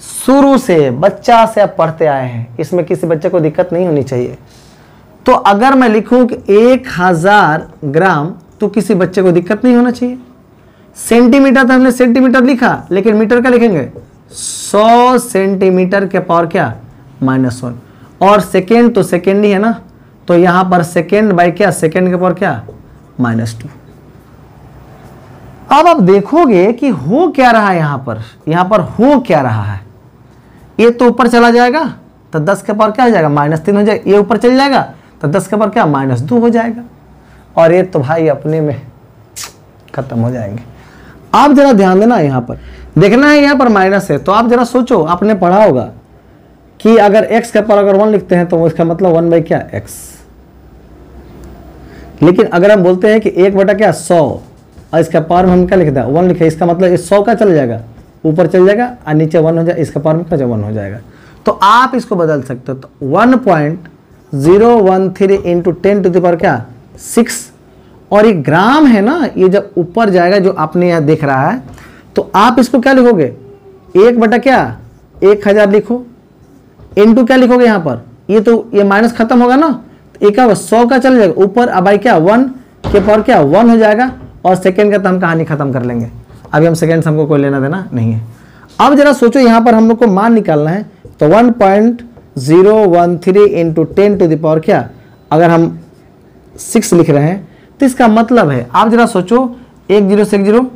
शुरू से बच्चा से आप पढ़ते आए हैं, इसमें किसी बच्चे को दिक्कत नहीं होनी चाहिए। तो अगर मैं लिखूं कि 1000 ग्राम, तो किसी बच्चे को दिक्कत नहीं होना चाहिए। सेंटीमीटर तो हमने सेंटीमीटर लिखा, लेकिन मीटर का लिखेंगे 100 सेंटीमीटर के पावर क्या -1, और सेकेंड तो सेकेंड ही है ना, तो यहां पर सेकेंड बाई क्या सेकेंड के पावर क्या -2। अब आप देखोगे कि हो क्या रहा है यहां पर हो क्या रहा है, ये तो ऊपर चला जाएगा तो 10 के पावर क्या हो जाएगा -3 हो जाएगा, ये ऊपर चल जाएगा तो 10 के पावर क्या -2 हो जाएगा, और ये तो भाई अपने में खत्म हो जाएंगे। आप जरा ध्यान देना, यहां पर देखना है, यहां पर माइनस है, तो आप जरा सोचो, आपने पढ़ा होगा कि अगर x के पावर अगर 1 लिखते हैं तो इसका मतलब 1 बाई क्या x, लेकिन अगर हम बोलते हैं कि 1/100 और इसका पावर में हम क्या लिखते हैं 1 लिखे, इसका मतलब इस 100 का चल जाएगा, ऊपर चल जाएगा और नीचे 1 हो जाएगा, इसका पावर में क्या 1 हो जाएगा। तो आप इसको बदल सकते हो, तो 1.013 इंटू 10 टू द पावर क्या 6, और ये ग्राम है ना, ये जब ऊपर जाएगा जो आपने यहाँ देख रहा है, तो आप इसको क्या लिखोगे 1/1000 लिखो, इंटू क्या लिखोगे यहाँ पर, ये तो ये माइनस खत्म होगा ना, तो एक 100 का चल जाएगा ऊपर, अब भाई क्या 1 के पावर क्या 1 हो जाएगा, और सेकेंड का तो हम कहानी खत्म कर लेंगे, अभी हम सेकेंड से हमको कोई लेना देना नहीं है। अब जरा सोचो, यहाँ पर हम लोग को मान निकालना है, तो 1.013 इंटू 10 टू द पावर क्या, अगर हम 6 लिख रहे हैं तो इसका मतलब है, आप जरा सोचो, 1 0 से 1 0,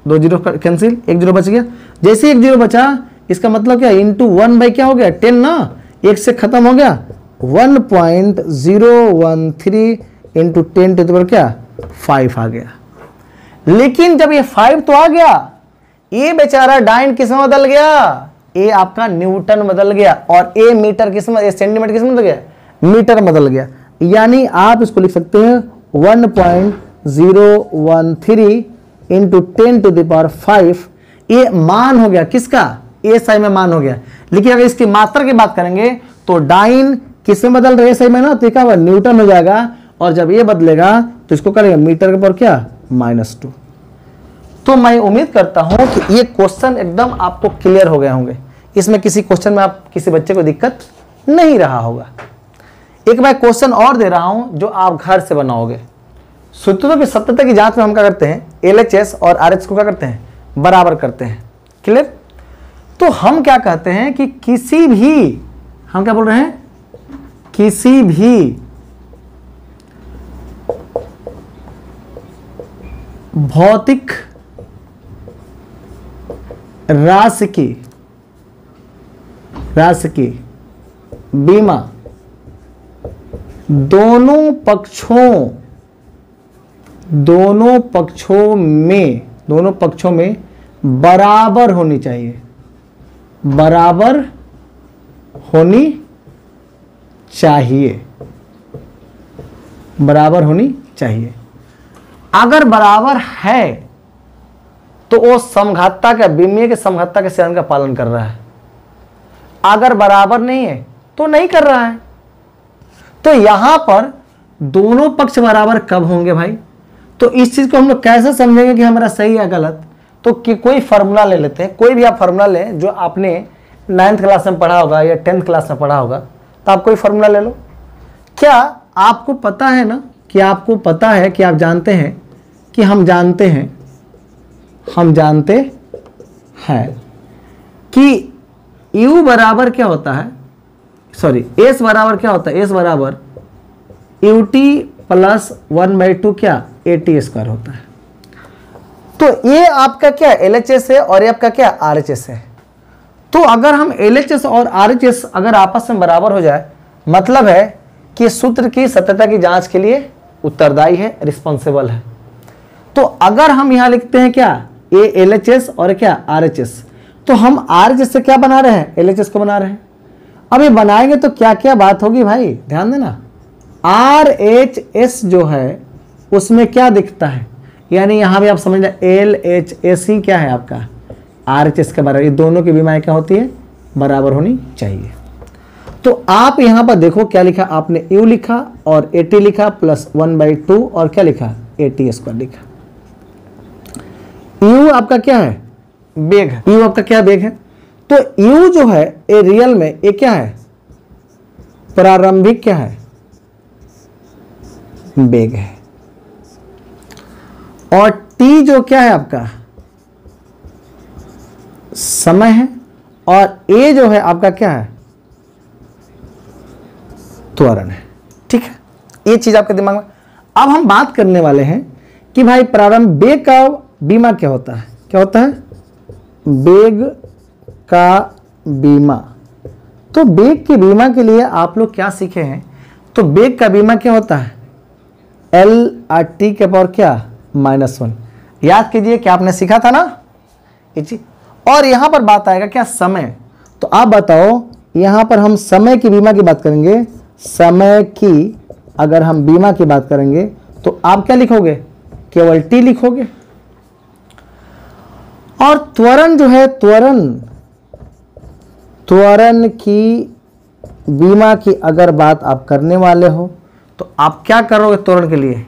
2 0 कैंसिल, 1 0 बच गया, जैसे 1 0 बचा, इसका मतलब क्या इंटू 1 बाई क्या हो गया 10 ना, 1 से खत्म हो गया, 1.013 इंटू 10 टू द पावर क्या 5 आ गया। लेकिन जब ये 5 तो आ गया, ये बेचारा डाइन किस में बदल गया, ये आपका न्यूटन बदल गया, और ए मीटर किस में, सेंटीमीटर किस में बदल गया, मीटर बदल गया। यानी आप इसको लिख सकते हैं 1.013 इंटू 10 टू द पावर 5, ये मान हो गया किसका, ए साई में मान हो गया। लेकिन अगर इसकी मात्रा की बात करेंगे तो डाइन किस में बदल रहे सही में ना, तो क्या होगा न्यूटन हो जाएगा, और जब ये बदलेगा तो इसको करेगा मीटर के पावर क्या -2। तो मैं उम्मीद करता हूं कि ये क्वेश्चन एकदम आपको क्लियर हो गए होंगे, इसमें किसी क्वेश्चन में आप किसी बच्चे को दिक्कत नहीं रहा होगा। एक मैं क्वेश्चन और दे रहा हूं जो आप घर से बनाओगे। सूत्रों की सत्यता की जांच में हम क्या करते हैं, LHS और RH को क्या करते हैं बराबर करते हैं, क्लियर। तो हम क्या कहते हैं कि किसी भी, हम क्या बोल रहे हैं, किसी भी भौतिक राशि की बीमा दोनों पक्षों में बराबर होनी चाहिए, बराबर होनी चाहिए, बराबर होनी चाहिए। अगर बराबर है तो वो समघातता का, विमीय के समघातता के सिद्धांत का पालन कर रहा है। अगर बराबर नहीं है तो नहीं कर रहा है। तो यहां पर दोनों पक्ष बराबर कब होंगे भाई? तो इस चीज को हम लोग कैसे समझेंगे कि हमारा सही है गलत? तो कि कोई फार्मूला ले लेते हैं, कोई भी आप फार्मूला लें जो आपने 9th क्लास में पढ़ा होगा या 10th क्लास में पढ़ा होगा, तो आप कोई फार्मूला ले लो। क्या आपको पता है ना, कि आपको पता है कि आप जानते हैं कि हम जानते हैं कि u बराबर क्या होता है, सॉरी s बराबर क्या होता है, s बराबर ut प्लस 1/2 क्या at² होता है। तो ये आपका क्या LHS है और ये आपका क्या RHS है। तो अगर हम LHS और RHS अगर आपस में बराबर हो जाए, मतलब है कि सूत्र की सत्यता की जांच के लिए उत्तरदायी है, रिस्पॉन्सिबल है। तो अगर हम यहां लिखते हैं क्या, ये LHS और क्या RHS, तो हम RHS से क्या बना रहे हैं, LHS को बना रहे हैं। अब ये बनाएंगे तो क्या क्या बात होगी भाई, ध्यान देना। RHS जो है उसमें क्या दिखता है, यानी यहां भी आप समझ लें LHS ही क्या है आपका RHS के बराबर। ये दोनों की बीमाएं क्या होती है, बराबर होनी चाहिए। तो आप यहां पर देखो क्या लिखा आपने, u लिखा और at लिखा प्लस 1/2 और क्या लिखा at² लिखा। u आपका क्या है, बेग है। u आपका क्या बेग है। तो u जो है ये रियल में ये क्या है, प्रारंभिक क्या है, बेग है। और t जो क्या है आपका समय है, और a जो है आपका क्या है, त्वरण है। ठीक है, ये चीज आपके दिमाग में। अब हम बात करने वाले हैं कि भाई प्रारंभ बेग का बीमा क्या होता है, क्या होता है, बेग का बीमा। तो बेग के बीमा के लिए आप लोग क्या सीखे हैं, तो बेग का बीमा क्या होता है, L/t के पावर क्या -1। याद कीजिए क्या आपने सीखा था ना ये चीज। और यहां पर बात आएगा क्या, समय। तो आप बताओ यहां पर हम समय की बीमा की बात करेंगे, समय की अगर हम बीमा की बात करेंगे तो आप क्या लिखोगे, केवल t लिखोगे। और त्वरण जो है, त्वरण की बीमा की अगर बात आप करने वाले हो तो आप क्या करोगे त्वरण के लिए,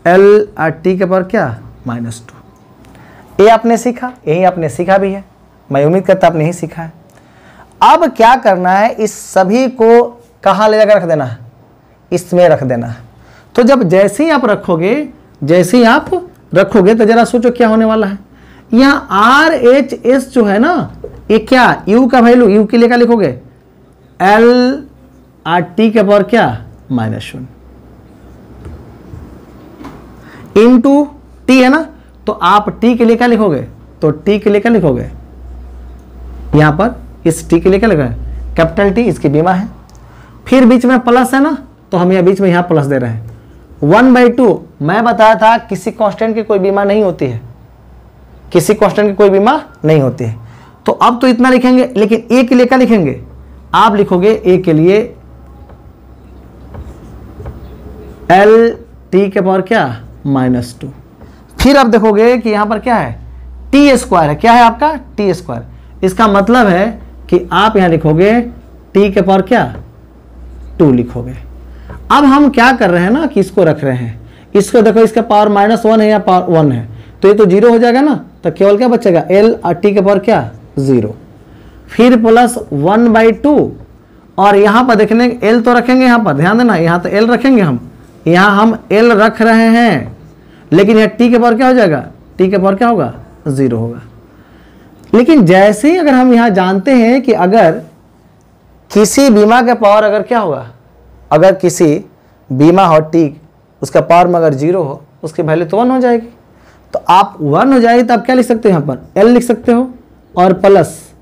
L/t के पावर क्या -2। ये आपने सीखा, यही आपने सीखा भी है, मैं उम्मीद करता आपने ही सीखा है। अब क्या करना है, इस सभी को कहाँ ले जाकर रख देना है, इसमें रख देना है। तो जब जैसे ही आप रखोगे तो जरा सोचो क्या होने वाला है। यहाँ RHS जो है ना, ये क्या u का वैल्यू, u के लिए क्या लिखोगे, L/t के पावर क्या -1 इंटू t है ना। तो आप t के लिए क्या लिखोगे, तो t के लिए क्या लिखोगे, यहां पर इस t के लिए क्या लिखोगे, कैपिटल T, इसकी बीमा है। फिर बीच में प्लस है ना, तो हम यह बीच में यहां प्लस दे रहे हैं। 1/2 मैं बताया था किसी कांस्टेंट की कोई बीमा नहीं होती है, किसी कांस्टेंट की कोई बीमा नहीं होती है। तो अब तो इतना लिखेंगे, लेकिन a के लिए क्या लिखेंगे, आप लिखोगे a के लिए L/t के पावर क्या -2। फिर आप देखोगे कि यहां पर क्या है, t² है, क्या है आपका t²। इसका मतलब है कि आप यहां लिखोगे t के पावर क्या 2 लिखोगे। अब हम क्या कर रहे हैं ना कि इसको रख रहे हैं, इसको देखो इसका पावर -1 है या पावर 1 है, तो ये तो 0 हो जाएगा ना। तो केवल क्या बचेगा, L/t के पावर क्या 0, फिर प्लस 1/2। और यहाँ पर देखने L तो रखेंगे, यहाँ पर ध्यान देना, यहाँ तो L रखेंगे हम, यहाँ हम L रख रहे हैं, लेकिन यहाँ t के पावर क्या हो जाएगा, t के पावर क्या होगा 0 होगा। लेकिन जैसे ही अगर हम यहाँ जानते हैं कि अगर किसी बीमा का पावर अगर क्या होगा, अगर किसी बीमा हो t, उसका पावर में अगर 0 हो, उसकी वैल्यू तो 1 हो जाएगी। तो आप 1 हो जाएगी तो आप क्या लिख सकते हो, यहाँ पर L लिख सकते हो और प्लस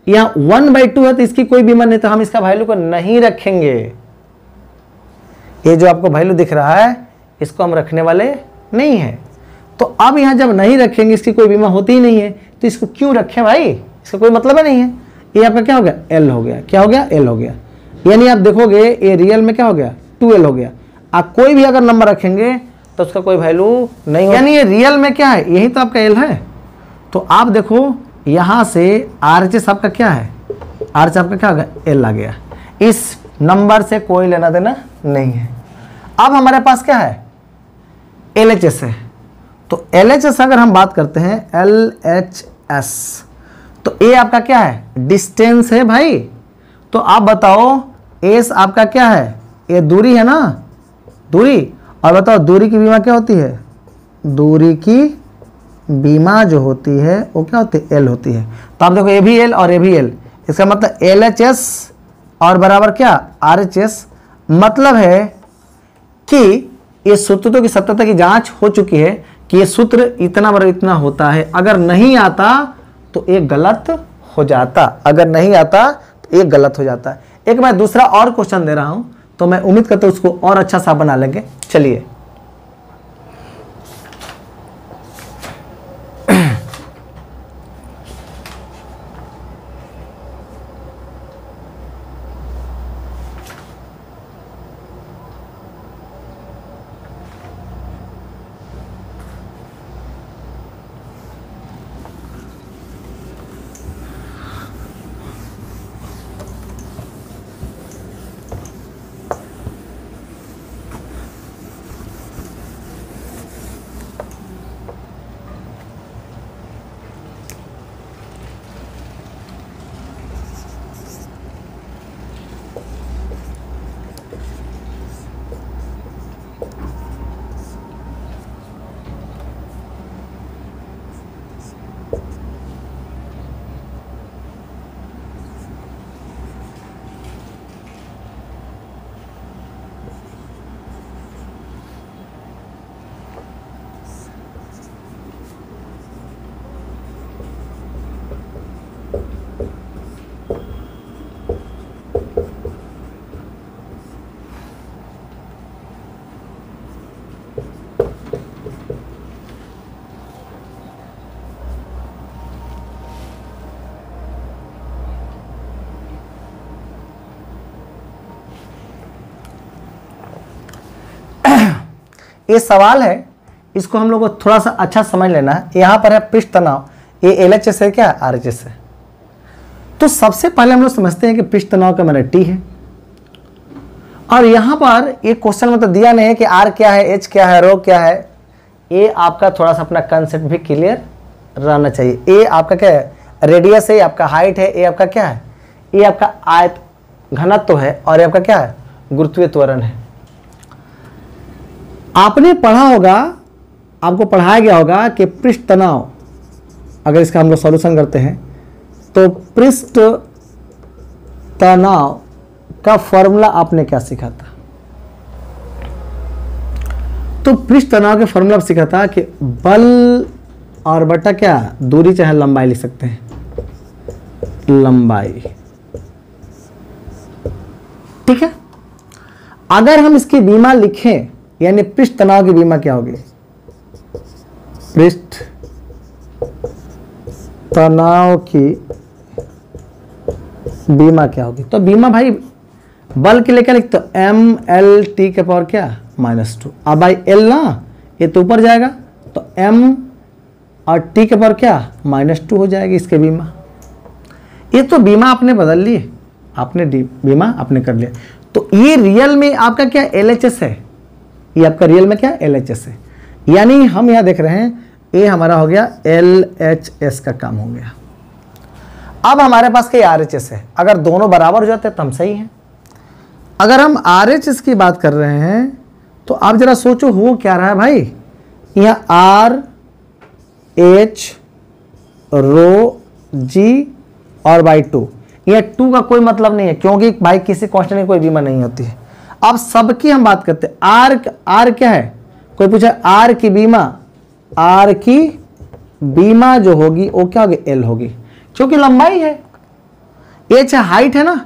यहाँ 1/2 है तो इसकी कोई बीमा नहीं, तो हम इसका वैल्यू को नहीं रखेंगे। ये जो आपको वैल्यू दिख रहा है इसको हम रखने वाले नहीं है। तो अब यहाँ जब नहीं रखेंगे, इसकी कोई बीमा होती ही नहीं है, तो इसको क्यों रखें भाई, इसका कोई मतलब ही नहीं है। ये आपका क्या हो गया, एल हो गया। क्या हो गया, एल हो गया। यानी आप देखोगे ये रियल में क्या हो गया, 2l हो गया। आप कोई भी अगर नंबर रखेंगे तो उसका कोई वैल्यू नहीं होगा, यानी ये रियल में क्या है, यही तो आपका एल है। तो आप देखो यहाँ से RHS आपका क्या है, RHS आपका क्या होगा, एल आ गया। इस नंबर से कोई लेना देना नहीं है। अब हमारे पास क्या है, LHS है। तो LHS अगर हम बात करते हैं LHS, तो ए आपका क्या है, डिस्टेंस है भाई। तो आप बताओ एस आपका क्या है, ये दूरी है ना, दूरी। और बताओ दूरी की बीमा क्या होती है, दूरी की बीमा जो होती है वो क्या होती है, एल होती है। तो आप देखो ये भी एल और ये भी एल, इसका मतलब LHS और बराबर क्या, RHS। मतलब है कि ये सूत्रों की सत्यता की जांच हो चुकी है कि ये सूत्र इतना बराबर इतना होता है। अगर नहीं आता तो एक गलत हो जाता, अगर नहीं आता तो एक गलत हो जाता है। एक मैं दूसरा और क्वेश्चन दे रहा हूं, तो मैं उम्मीद करता हूं उसको और अच्छा सा बना लेंगे। चलिए ये सवाल है, इसको हम लोग को थोड़ा सा अच्छा समझ लेना है। यहाँ पर है पृष्ठ तनाव, ये LHS है, क्या RHS है। तो सबसे पहले हम लोग समझते हैं कि पृष्ठ तनाव का माने T है। और यहाँ पर एक क्वेश्चन में तो दिया नहीं है कि R क्या है, H क्या है, रो क्या है। ये आपका थोड़ा सा अपना कंसेप्ट भी क्लियर रहना चाहिए। ए आपका क्या है, रेडियस है, आपका हाइट है। ए आपका क्या है, ये आपका आयत घनत्व है। और ये आपका क्या है, गुरुत्वीय त्वरण है। आपने पढ़ा होगा, आपको पढ़ाया गया होगा कि पृष्ठ तनाव, अगर इसका हम लोग सॉल्यूशन करते हैं तो पृष्ठ तनाव का फॉर्मूला आपने क्या सीखा था। तो पृष्ठ तनाव के फॉर्मूला सीखा था कि बल और बटा क्या, दूरी चाहे लंबाई लिख सकते हैं, लंबाई। ठीक है। अगर हम इसकी बीमा लिखें, यानी पृष्ठ तनाव की बीमा क्या होगी, पृष्ठ तनाव की बीमा क्या होगी। तो बीमा भाई बल के लिए क्या लिखते हो, MLT के पावर क्या, -2। अब भाई L ना, ये तो ऊपर जाएगा तो M और T के पावर क्या, -2 हो जाएगी इसके बीमा। ये तो बीमा आपने बदल ली, आपने बीमा आपने कर लिया। तो ये रियल में आपका क्या LHS है, ये आपका रियल में क्या LHS है। यानी हम यहां देख रहे हैं ये हमारा हो गया LHS का काम हो गया। अब हमारे पास क्या RHS है। अगर दोनों बराबर हो जाते तो हम सही हैं। अगर हम RHS की बात कर रहे हैं तो आप जरा सोचो हो क्या रहा है भाई, यहाँ R H रो G और बाई 2, यह 2 का कोई मतलब नहीं है क्योंकि भाई किसी कांस्टेंट की कोई बीमा नहीं होती है। अब सबकी हम बात करते हैं, R क्या है, कोई पूछा R की बीमा, R की बीमा जो होगी वो क्या होगी, L होगी, क्योंकि लंबाई है। एच है, हाइट है ना,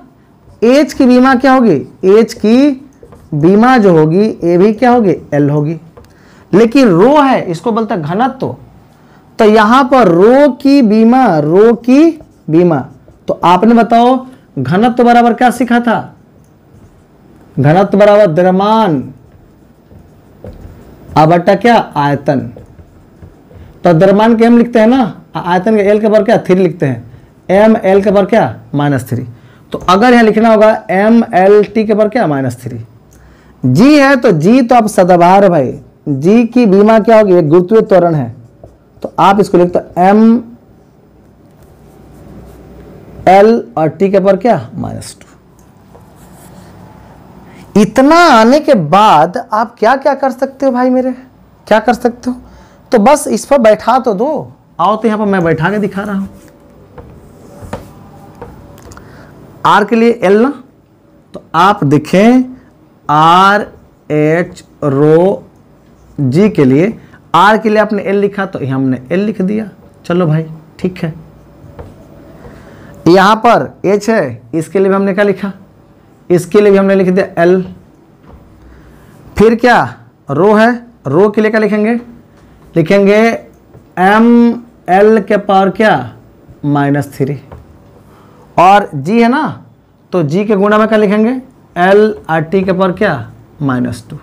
एच की बीमा क्या होगी, एच की बीमा जो होगी ये भी क्या होगी, एल होगी। लेकिन रो है, इसको बोलते हैं घनत्व, तो यहां पर रो की बीमा, तो आपने बताओ घनत्व बराबर क्या सीखा था, घनत्व बराबर द्रव्यमान बटा क्या, आयतन। तो द्रव्यमान के एम लिखते हैं ना, आयतन के एल के बराबर क्या 3 लिखते हैं, एम एल के बराबर क्या -3। तो अगर यहां लिखना होगा एम एल टी के बराबर क्या -3। जी है तो जी तो आप सदाबहार है भाई, जी की बीमा क्या होगी, एक गुरुत्वीय त्वरण है, तो आप इसको लिखते एम एल और टी के बराबर क्या -2। इतना आने के बाद आप क्या क्या कर सकते हो भाई मेरे, क्या कर सकते हो, तो बस इस पर बैठा तो दो। आओ तो यहां पर मैं बैठा के दिखा रहा हूं। आर के लिए एल ना, तो आप देखें आर एच रो जी के लिए, आर के लिए आपने एल लिखा तो यहां हमने एल लिख दिया, चलो भाई ठीक है। यहां पर एच है, इसके लिए भी हमने क्या लिखा, इसके लिए भी हमने लिख दिया एल। फिर क्या रो है, रो के लिए क्या लिखेंगे, लिखेंगे एम एल के पावर क्या -3। और जी है ना, तो जी के गुणा में क्या लिखेंगे, एल आर टी के पावर क्या -2।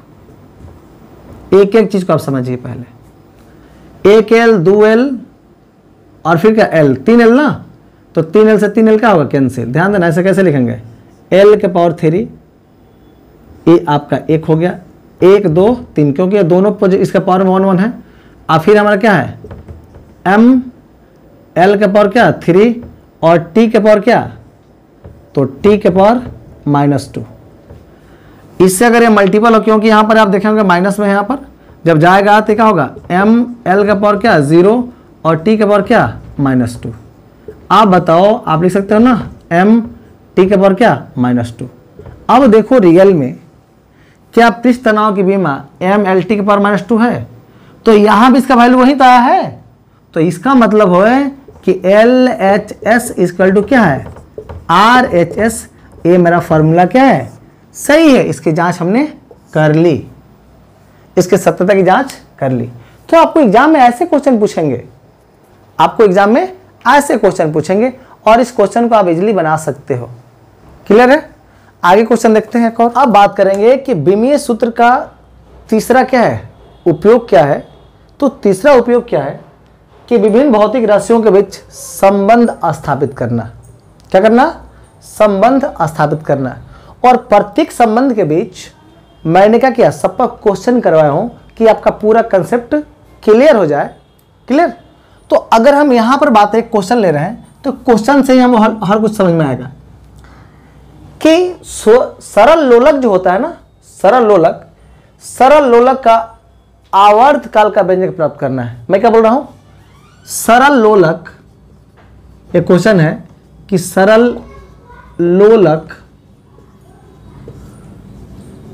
एक एक चीज को आप समझिए पहले, एक एल 2 एल और फिर क्या एल 3 एल ना, तो 3 एल से 3 एल क्या होगा, कैंसिल। ध्यान देना ऐसे कैसे लिखेंगे, एल के पावर 3 ये आपका 1 हो गया, 1 2 3, क्योंकि दोनों इसका पावर 1 1 है। और फिर हमारा क्या है एम एल के पावर क्या 3 और टी के पावर क्या, तो टी के पावर -2। इससे अगर ये मल्टीपल हो, क्योंकि यहां पर आप देखेंगे माइनस में है, यहां पर जब जाएगा तो क्या होगा, एम एल का पावर क्या 0 और टी का पावर क्या -2। आप बताओ, आप लिख सकते हो ना एम टी का पावर क्या -2। अब देखो रियल में क्या पृष्ठ तनाव की बीमा एम एल टी के पावर -2 है, तो यहां भी इसका वैल्यू वही तो आया है। तो इसका मतलब है कि L H S equal to क्या है, आर एच एस। ये मेरा फॉर्मूला क्या है, सही है। इसकी जांच हमने कर ली, इसके सत्यता की जांच कर ली। तो आपको एग्जाम में ऐसे क्वेश्चन पूछेंगे, आपको एग्जाम में ऐसे क्वेश्चन पूछेंगे और इस क्वेश्चन को आप इजीली बना सकते हो। क्लियर है? आगे क्वेश्चन देखते हैं एक और। अब बात करेंगे कि विमीय सूत्र का तीसरा क्या है, उपयोग क्या है। तो तीसरा उपयोग क्या है कि विभिन्न भौतिक राशियों के बीच संबंध स्थापित करना। क्या करना? संबंध स्थापित करना। और प्रत्येक संबंध के बीच मैंने क्या किया, सबका क्वेश्चन करवाया हूं कि आपका पूरा कंसेप्ट क्लियर हो जाए। क्लियर? तो अगर हम यहां पर बात एक क्वेश्चन ले रहे हैं तो क्वेश्चन से ही हम हर कुछ समझ में आएगा कि सरल लोलक जो होता है ना, सरल लोलक का आवर्त काल का व्यंजक प्राप्त करना है। मैं क्या बोल रहा हूं, सरल लोलक, एक क्वेश्चन है कि सरल लोलक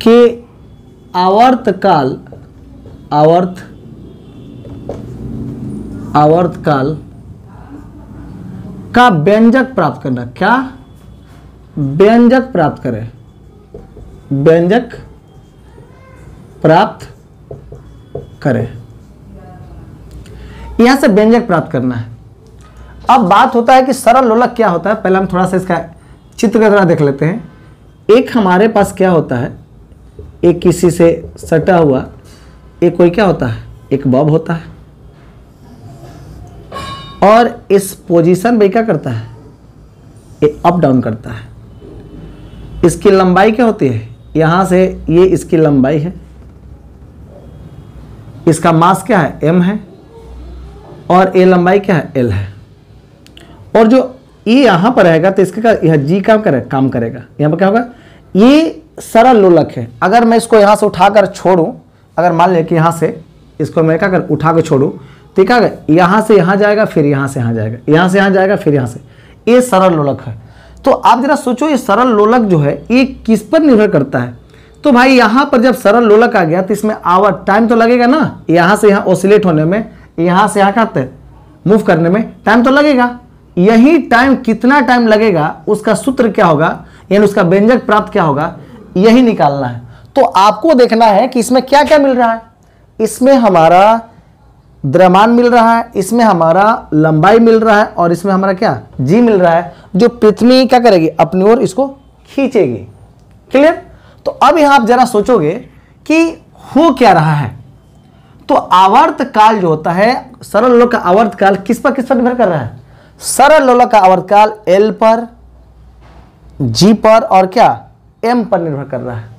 के आवर्त काल का व्यंजक प्राप्त करना। क्या? व्यंजक प्राप्त करें, व्यंजक प्राप्त करें, यहां से व्यंजक प्राप्त करना है। अब बात होता है कि सरल लोलक क्या होता है, पहले हम थोड़ा सा इसका चित्र का तरह देख लेते हैं। एक हमारे पास क्या होता है, एक किसी से सटा हुआ एक कोई क्या होता है, एक बॉब होता है और इस पोजीशन में क्या करता है, ये अप डाउन करता है। इसकी लंबाई क्या होती है, यहां से ये इसकी लंबाई है, इसका मास क्या है, m है, और ये लंबाई क्या है, l है। और जो ये यहां पर रहेगा तो इसका यह g काम करेगा। यहां पर क्या होगा, ये सरल लोलक है। अगर मैं इसको यहां से उठाकर छोड़ूं, अगर मान लें कि यहां से इसको मैं क्या कर उठा कर छोड़ूं तो क्या होगा, यहां से यहां जाएगा, फिर यहां से यहां जाएगा, यहां से यहां जाएगा, फिर यहां से। ये सरल लोलक है। तो आप जरा सोचो, ये सरल लोलक जो है ये किस पर निर्भर करता है। तो भाई यहां पर जब सरल लोलक आ गया तो इसमें आवर टाइम तो लगेगा ना, यहां से यहां ऑसिलेट होने में, यहां से यहां कहते हैं मूव करने में टाइम तो लगेगा। यही टाइम कितना टाइम लगेगा उसका सूत्र क्या होगा, यानी उसका व्यंजक प्राप्त क्या होगा, यही निकालना है। तो आपको देखना है कि इसमें क्या क्या मिल रहा है। इसमें हमारा द्रव्यमान मिल रहा है, इसमें हमारा लंबाई मिल रहा है, और इसमें हमारा क्या जी मिल रहा है, जो पृथ्वी क्या करेगी, अपनी ओर इसको खींचेगी। क्लियर। तो अब यहां आप जरा सोचोगे कि हो क्या रहा है। तो आवर्त काल जो होता है, सरल लोलक का आवर्त काल किस पर निर्भर कर रहा है, सरल लोलक का आवर्त काल एल पर, जी पर और क्या एम पर निर्भर कर रहा है।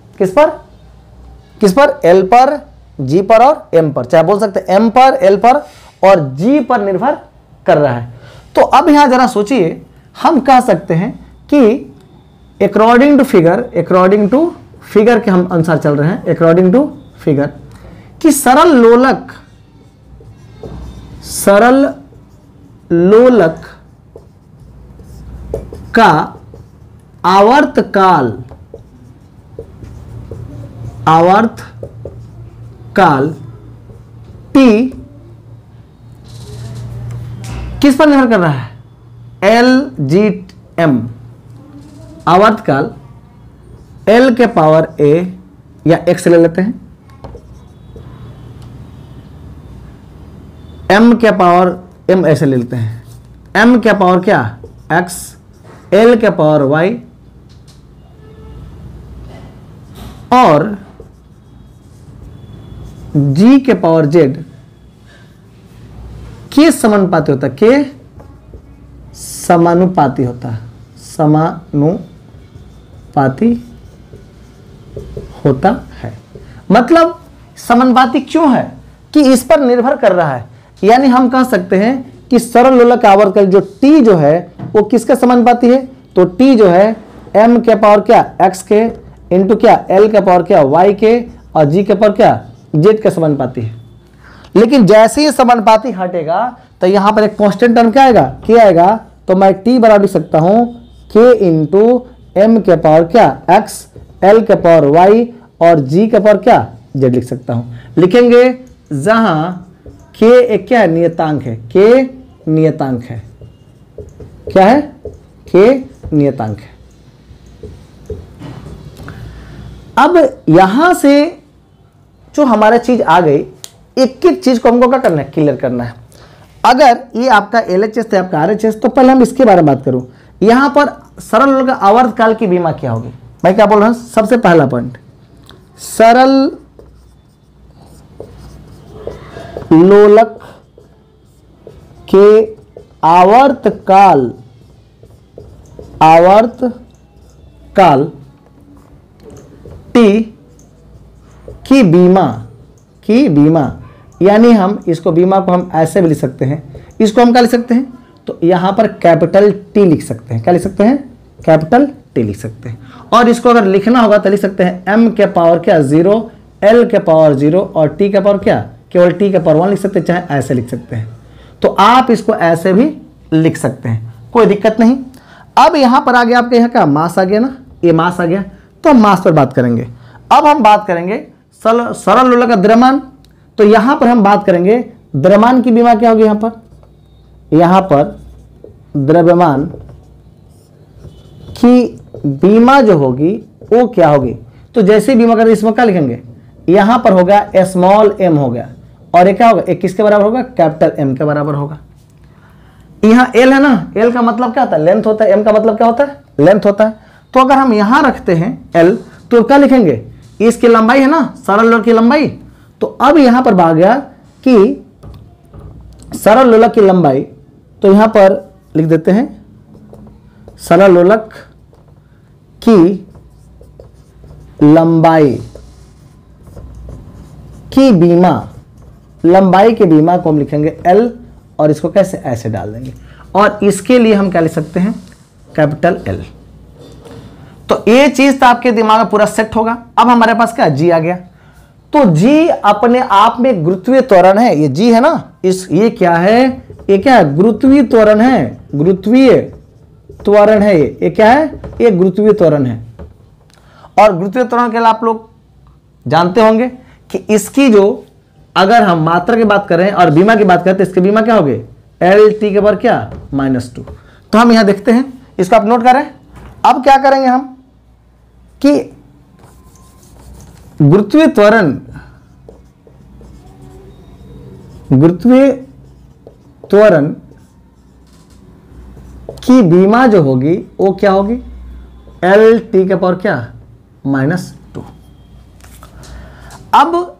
किस पर एल पर, जी पर और एम पर, चाहे बोल सकते हैं एम पर, एल पर और जी पर निर्भर कर रहा है। तो अब यहां जरा सोचिए, हम कह सकते हैं कि अकॉर्डिंग टू फिगर के हम अनुसार चल रहे हैं, अकॉर्डिंग टू फिगर, कि सरल लोलक का आवर्त काल T किस पर निर्भर कर रहा है, LGM, आवर्त काल L के पावर A या X ले लेते हैं, M के पावर M ऐसे ले लेते हैं, M के पावर क्या X, L के पावर Y और G के पावर Z के समानुपाती होता है, के समानुपाती होता है, समानुपाती होता है। मतलब समानुपाती क्यों है कि इस पर निर्भर कर रहा है। यानी हम कह सकते हैं कि सरल लोलक का आवर्त काल जो T जो है वो किसके समानुपाती है, तो T जो है M के पावर क्या X के इंटू क्या L के पावर क्या Y के और G के पावर क्या Z के समानुपाती है। लेकिन जैसे ही समानुपाती हटेगा तो यहां पर एक कांस्टेंट टर्म क्या आएगा, K आएगा। तो मैं T बराबर लिख सकता हूं K इंटू M के पावर क्या X, L के पावर Y और G के पावर क्या Z लिख सकता हूं। लिखेंगे जहां K एक क्या है, नियतांक है, K नियतांक है, क्या है, K नियतांक है। अब यहां से जो हमारा चीज आ गई, एक एक चीज को हमको क्या करना है, क्लियर करना है। अगर ये आपका LHS है, आपका RHS, तो पहले हम इसके बारे में बात करूं। यहां पर सरल लोलक आवर्त काल की बीमा क्या होगी, मैं क्या बोल रहा हूं, सबसे पहला पॉइंट, सरल लोलक के आवर्त काल T की बीमा, यानी हम इसको बीमा को हम ऐसे भी लिख सकते हैं, इसको हम क्या लिख सकते हैं, तो यहां पर कैपिटल T लिख सकते हैं, क्या लिख सकते हैं, कैपिटल T लिख सकते हैं। और इसको अगर लिखना होगा तो लिख सकते हैं M के पावर क्या 0, L के पावर 0 और T के पावर क्या, केवल T के पावर 1 लिख सकते हैं, चाहे ऐसे लिख सकते हैं। तो आप इसको ऐसे भी लिख सकते हैं, कोई दिक्कत नहीं। अब यहां पर आ गया आपके यहाँ का मास आ गया ना, ये मास आ गया, तो हम मास पर बात करेंगे। अब हम बात करेंगे सरल लोलक का द्रव्यमान। तो यहां पर हम बात करेंगे द्रव्यमान की बीमा क्या होगी, यहां पर द्रव्यमान की बीमा जो होगी वो क्या होगी, तो जैसे बीमा करते इसमें क्या लिखेंगे, यहां पर होगा स्मॉल m हो गया, और ये क्या होगा, एक किसके बराबर होगा, कैपिटल M के बराबर होगा। यहां L है ना, L का मतलब क्या होता है, लेंथ होता है, M का मतलब क्या होता है, लेंथ होता है। तो अगर हम यहां रखते हैं L, तो क्या लिखेंगे, इसकी लंबाई है ना, सरल लोलक की लंबाई। तो अब यहां पर भाग गया कि सरल लोलक की लंबाई, तो यहां पर लिख देते हैं सरल लोलक की लंबाई की बीमा, लंबाई के बीमा को हम लिखेंगे L, और इसको कैसे ऐसे डाल देंगे, और इसके लिए हम क्या लिख सकते हैं, कैपिटल L। तो ये चीज तो आपके दिमाग में पूरा सेट होगा। अब हमारे पास क्या G आ गया। तो G अपने आप में गुरुत्वीय त्वरण है, ये G है ना, ये क्या है, ये क्या है, गुरुत्वीय त्वरण है, गुरुत्वीय त्वरण है, ये क्या है, ये गुरुत्वीय त्वरण है। और गुरुत्वीय त्वरण के लिए आप लोग जानते होंगे कि इसकी जो अगर हम मात्रा की बात करें और बीमा की बात करें तो इसकी बीमा क्या होगी, LT के पावर क्या -2। तो हम यहां देखते हैं, इसको आप नोट करें। अब क्या करेंगे हम कि गुरुत्वीय त्वरण की बीमा जो होगी वो क्या होगी, एल टी के पावर क्या, -2। अब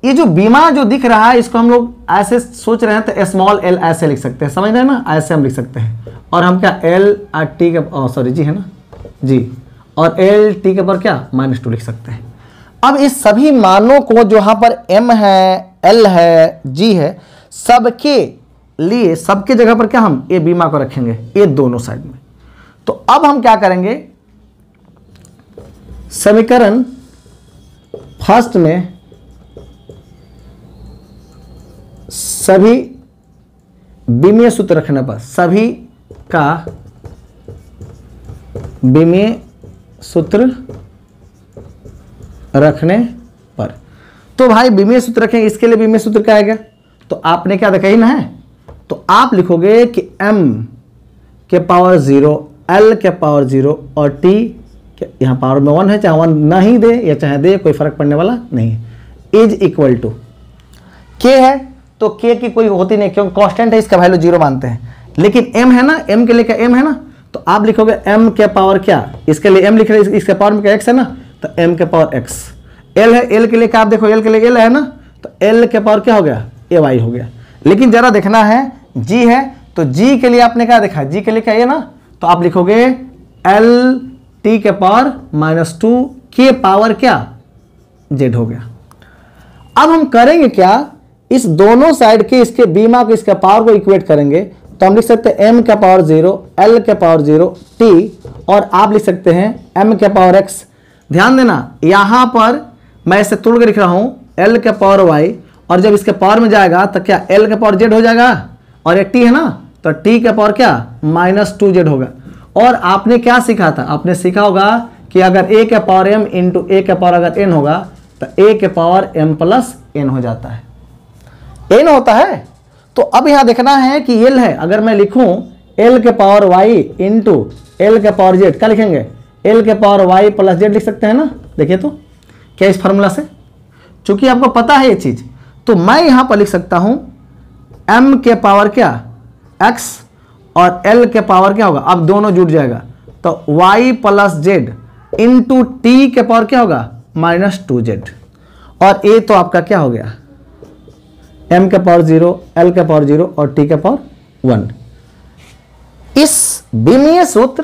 ये जो बीमा जो दिख रहा है इसको हम लोग ऐसे सोच रहे हैं तो स्मॉल एल ऐसे लिख सकते हैं, समझ रहे हैं ना, ऐसे हम लिख सकते हैं। और हम क्या एल टी के सॉरी जी है ना जी, और एल टी के पावर क्या -2 लिख सकते हैं। अब इस सभी मानों को जो यहां पर m है, l है, g है, सबके लिए सबके जगह पर क्या हम ये बीमा को रखेंगे, ये दोनों साइड में। तो अब हम क्या करेंगे, समीकरण फर्स्ट में सभी विमीय सूत्र रखने पर, सभी का विमीय सूत्र रखने पर, तो भाई विमीय सूत्र रखेंगे, इसके लिए विमीय सूत्र क्या आएगा, तो आपने क्या देखा ही ना है, तो आप लिखोगे कि m के पावर 0, l के पावर 0 और t के यहाँ पावर में 1 है, चाहे 1 ना ही दे या चाहे दे कोई फर्क पड़ने वाला नहीं है, इज इक्वल टू k है, तो k की कोई होती नहीं क्योंकि कांस्टेंट है, इसका वैल्यू 0 मानते हैं। लेकिन m है ना, m के लिए क्या m है ना, तो आप लिखोगे m के पावर क्या, इसके लिए m लिख रहे हैं, इसके पावर में क्या x है ना, तो m के पावर x। l है, l के लिए क्या, आप देखो l के लिए l है ना, तो l के पावर क्या हो गया, ay हो गया। लेकिन जरा देखना है g है, तो g के लिए आपने क्या देखा, g के लिए क्या ये ना, तो आप लिखोगे l t के पावर -2 के पावर क्या z हो गया। अब हम करेंगे क्या, इस दोनों साइड के इसके बीमा को इसके पावर को इक्वेट करेंगे, तो हम लिख सकते हैं m के पावर 0, l के पावर 0, t, और आप लिख सकते हैं m के पावर x। ध्यान देना यहां पर मैं इसे तोड़ के लिख रहा हूं l के पावर y, और जब इसके पावर में जाएगा तो क्या l के पावर z हो जाएगा, और एक t है ना, तो t के पावर क्या -2z होगा। और आपने क्या सीखा था, आपने सीखा होगा कि अगर a के पावर m इंटू a के पावर अगर n होगा तो a के पावर m प्लस n हो जाता है, n होता है। तो अब यहां देखना है कि l है, अगर मैं लिखूं l के पावर y इंटू l के पावर z, क्या लिखेंगे, l के पावर y प्लस z लिख सकते हैं ना। देखिए तो क्या इस फॉर्मूला से, चूंकि आपको पता है ये चीज, तो मैं यहां पर लिख सकता हूं m के पावर क्या x और l के पावर क्या होगा, अब दोनों जुड़ जाएगा, तो y plus z into t के पावर क्या होगा -2z, और a तो आपका क्या हो गया m के पावर 0, l के पावर 0 और t के पावर 1। इस विमीय सूत्र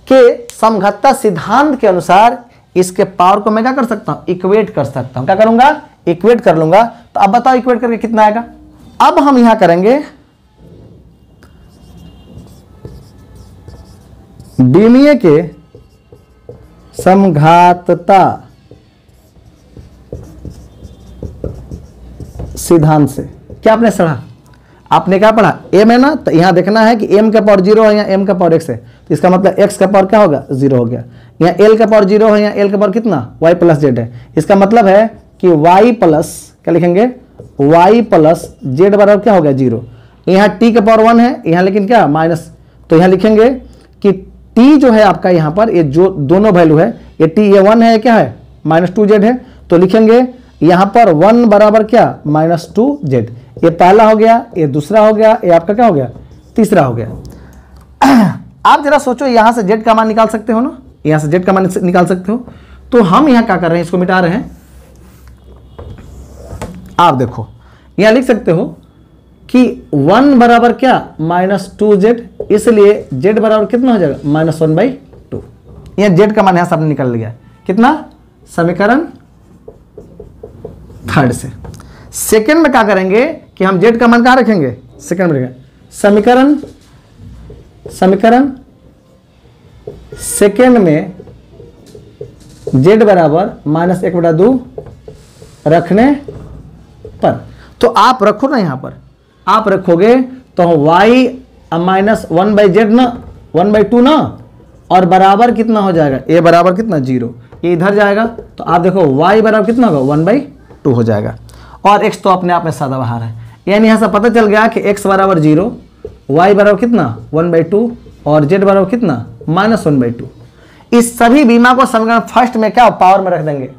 के समघत्ता सिद्धांत के अनुसार इसके पावर को मैं क्या कर सकता हूं, इक्वेट कर सकता हूं। क्या करूंगा, इक्वेट कर लूंगा। तो अब बताओ इक्वेट करके कितना आएगा। अब हम यहां करेंगे विमीय के समघातता सिद्धांत से। क्या आपने पढ़ा, आपने क्या पढ़ा, m है ना, तो यहां देखना है कि m का पावर 0 है, यहाँ m का पावर x है, तो इसका मतलब x का पावर क्या होगा 0 हो गया। यहाँ l का पावर 0 है, यहाँ l का पावर कितना y प्लस z है, इसका मतलब है कि y प्लस क्या लिखेंगे, y प्लस z बराबर क्या हो गया 0। यहाँ t का पावर 1 है, यहाँ लेकिन क्या माइनस, तो यहाँ लिखेंगे कि t जो है आपका यहाँ पर ये जो दोनों वैल्यू है, ये t ये 1 है, क्या है -2z है, तो लिखेंगे यहाँ पर 1 बराबर क्या -2z। ये पहला हो गया, ये दूसरा हो गया, ये आपका क्या हो गया तीसरा हो गया। आप जरा सोचो यहां से z का मान निकाल सकते हो ना, यहां से z का मान निकाल सकते हो। तो हम यहां क्या कर रहे हैं, इसको मिटा रहे हैं। आप देखो यहां लिख सकते हो कि 1 बराबर क्या -2z, इसलिए z बराबर कितना हो जाएगा -1/2। यहां z का मान यहां सामने निकल गया, कितना, समीकरण थर्ड से। सेकंड में क्या करेंगे कि हम z का मान कहां रखेंगे, सेकंड में समीकरण सेकंड में z बराबर -1/2 रखने पर, तो आप रखो ना, यहां पर आप रखोगे तो y -1/z ना 1/2 ना, और बराबर कितना हो जाएगा, a बराबर कितना 0, ये इधर जाएगा, तो आप देखो y बराबर कितना होगा 1/2 हो जाएगा, और x तो अपने आप में सदाबहार है। यानी यहां से पता चल गया कि x बराबर 0 y बराबर कितना 1/2 और z बराबर कितना -1/2। इस सभी बीमा को समीकरण फर्स्ट में क्या पावर में रख देंगे,